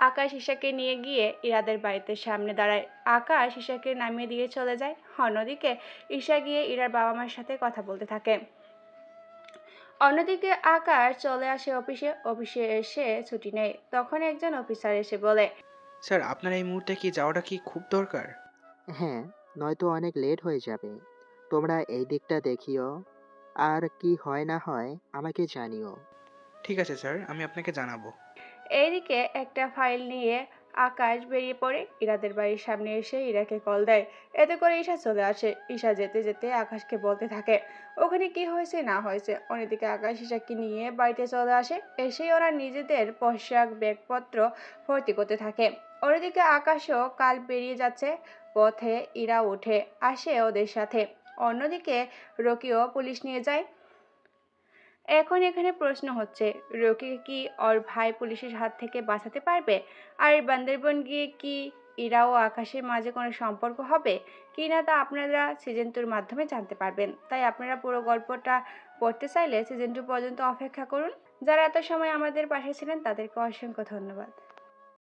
আকাশ ঈশাকে নিয়ে গিয়ে ইরাদের বাড়িতে সামনে দাঁড়ায়। আকাশ ঈশাকে নামিয়ে দিয়ে চলে যায়। অন্যদিকে ঈশা গিয়ে ইরার বাবা মার সাথে কথা বলতে থাকে। অন্যদিকে আকাশ চলে আসে অফিসে এসে ছুটি নেয়। তখন একজন অফিসার এসে বলে, স্যার আপনার এই মুহূর্তে কি যাওয়াটা কি খুব দরকার? হ্যাঁ, নয়তো অনেক লেট হয়ে যাবে। তোমরা এই দিকটা দেখিও, আর কি হয় না হয় আমাকে জানিও। ঠিক আছে স্যার, আমি আপনাকে জানাবো। এইদিকে একটা ফাইল নিয়ে আকাশ বেরিয়ে পড়ে ইরাদের বাড়ির সামনে এসে ইরাকে কল দেয়। এতে করে ঈশা চলে আসে। ঈশা যেতে যেতে আকাশকে বলতে থাকে ওখানে কি হয়েছে না হয়েছে। অন্যদিকে আকাশ ঈশাকে নিয়ে বাড়িতে চলে আসে। এসেই ওরা নিজেদের পোশাক ব্যাগপত্র ভর্তি করতে থাকে। অন্যদিকে আকাশও কাল বেরিয়ে যাচ্ছে। পথে ইরা উঠে আসে ওদের সাথে। অন্যদিকে রকিও পুলিশ নিয়ে যায়। এখন এখানে প্রশ্ন হচ্ছে, রকিকে কি ওর ভাই পুলিশের হাত থেকে বাঁচাতে পারবে? আর বান্দরবন গিয়ে কি ইরা ও আকাশের মাঝে কোনো সম্পর্ক হবে কি না, তা আপনারা সিজন 2-র মাধ্যমে জানতে পারবেন। তাই আপনারা পুরো গল্পটা পড়তে চাইলে সিজন 2 পর্যন্ত অপেক্ষা করুন। যারা এত সময় আমাদের পাশে ছিলেন তাদেরকে অসংখ্য ধন্যবাদ।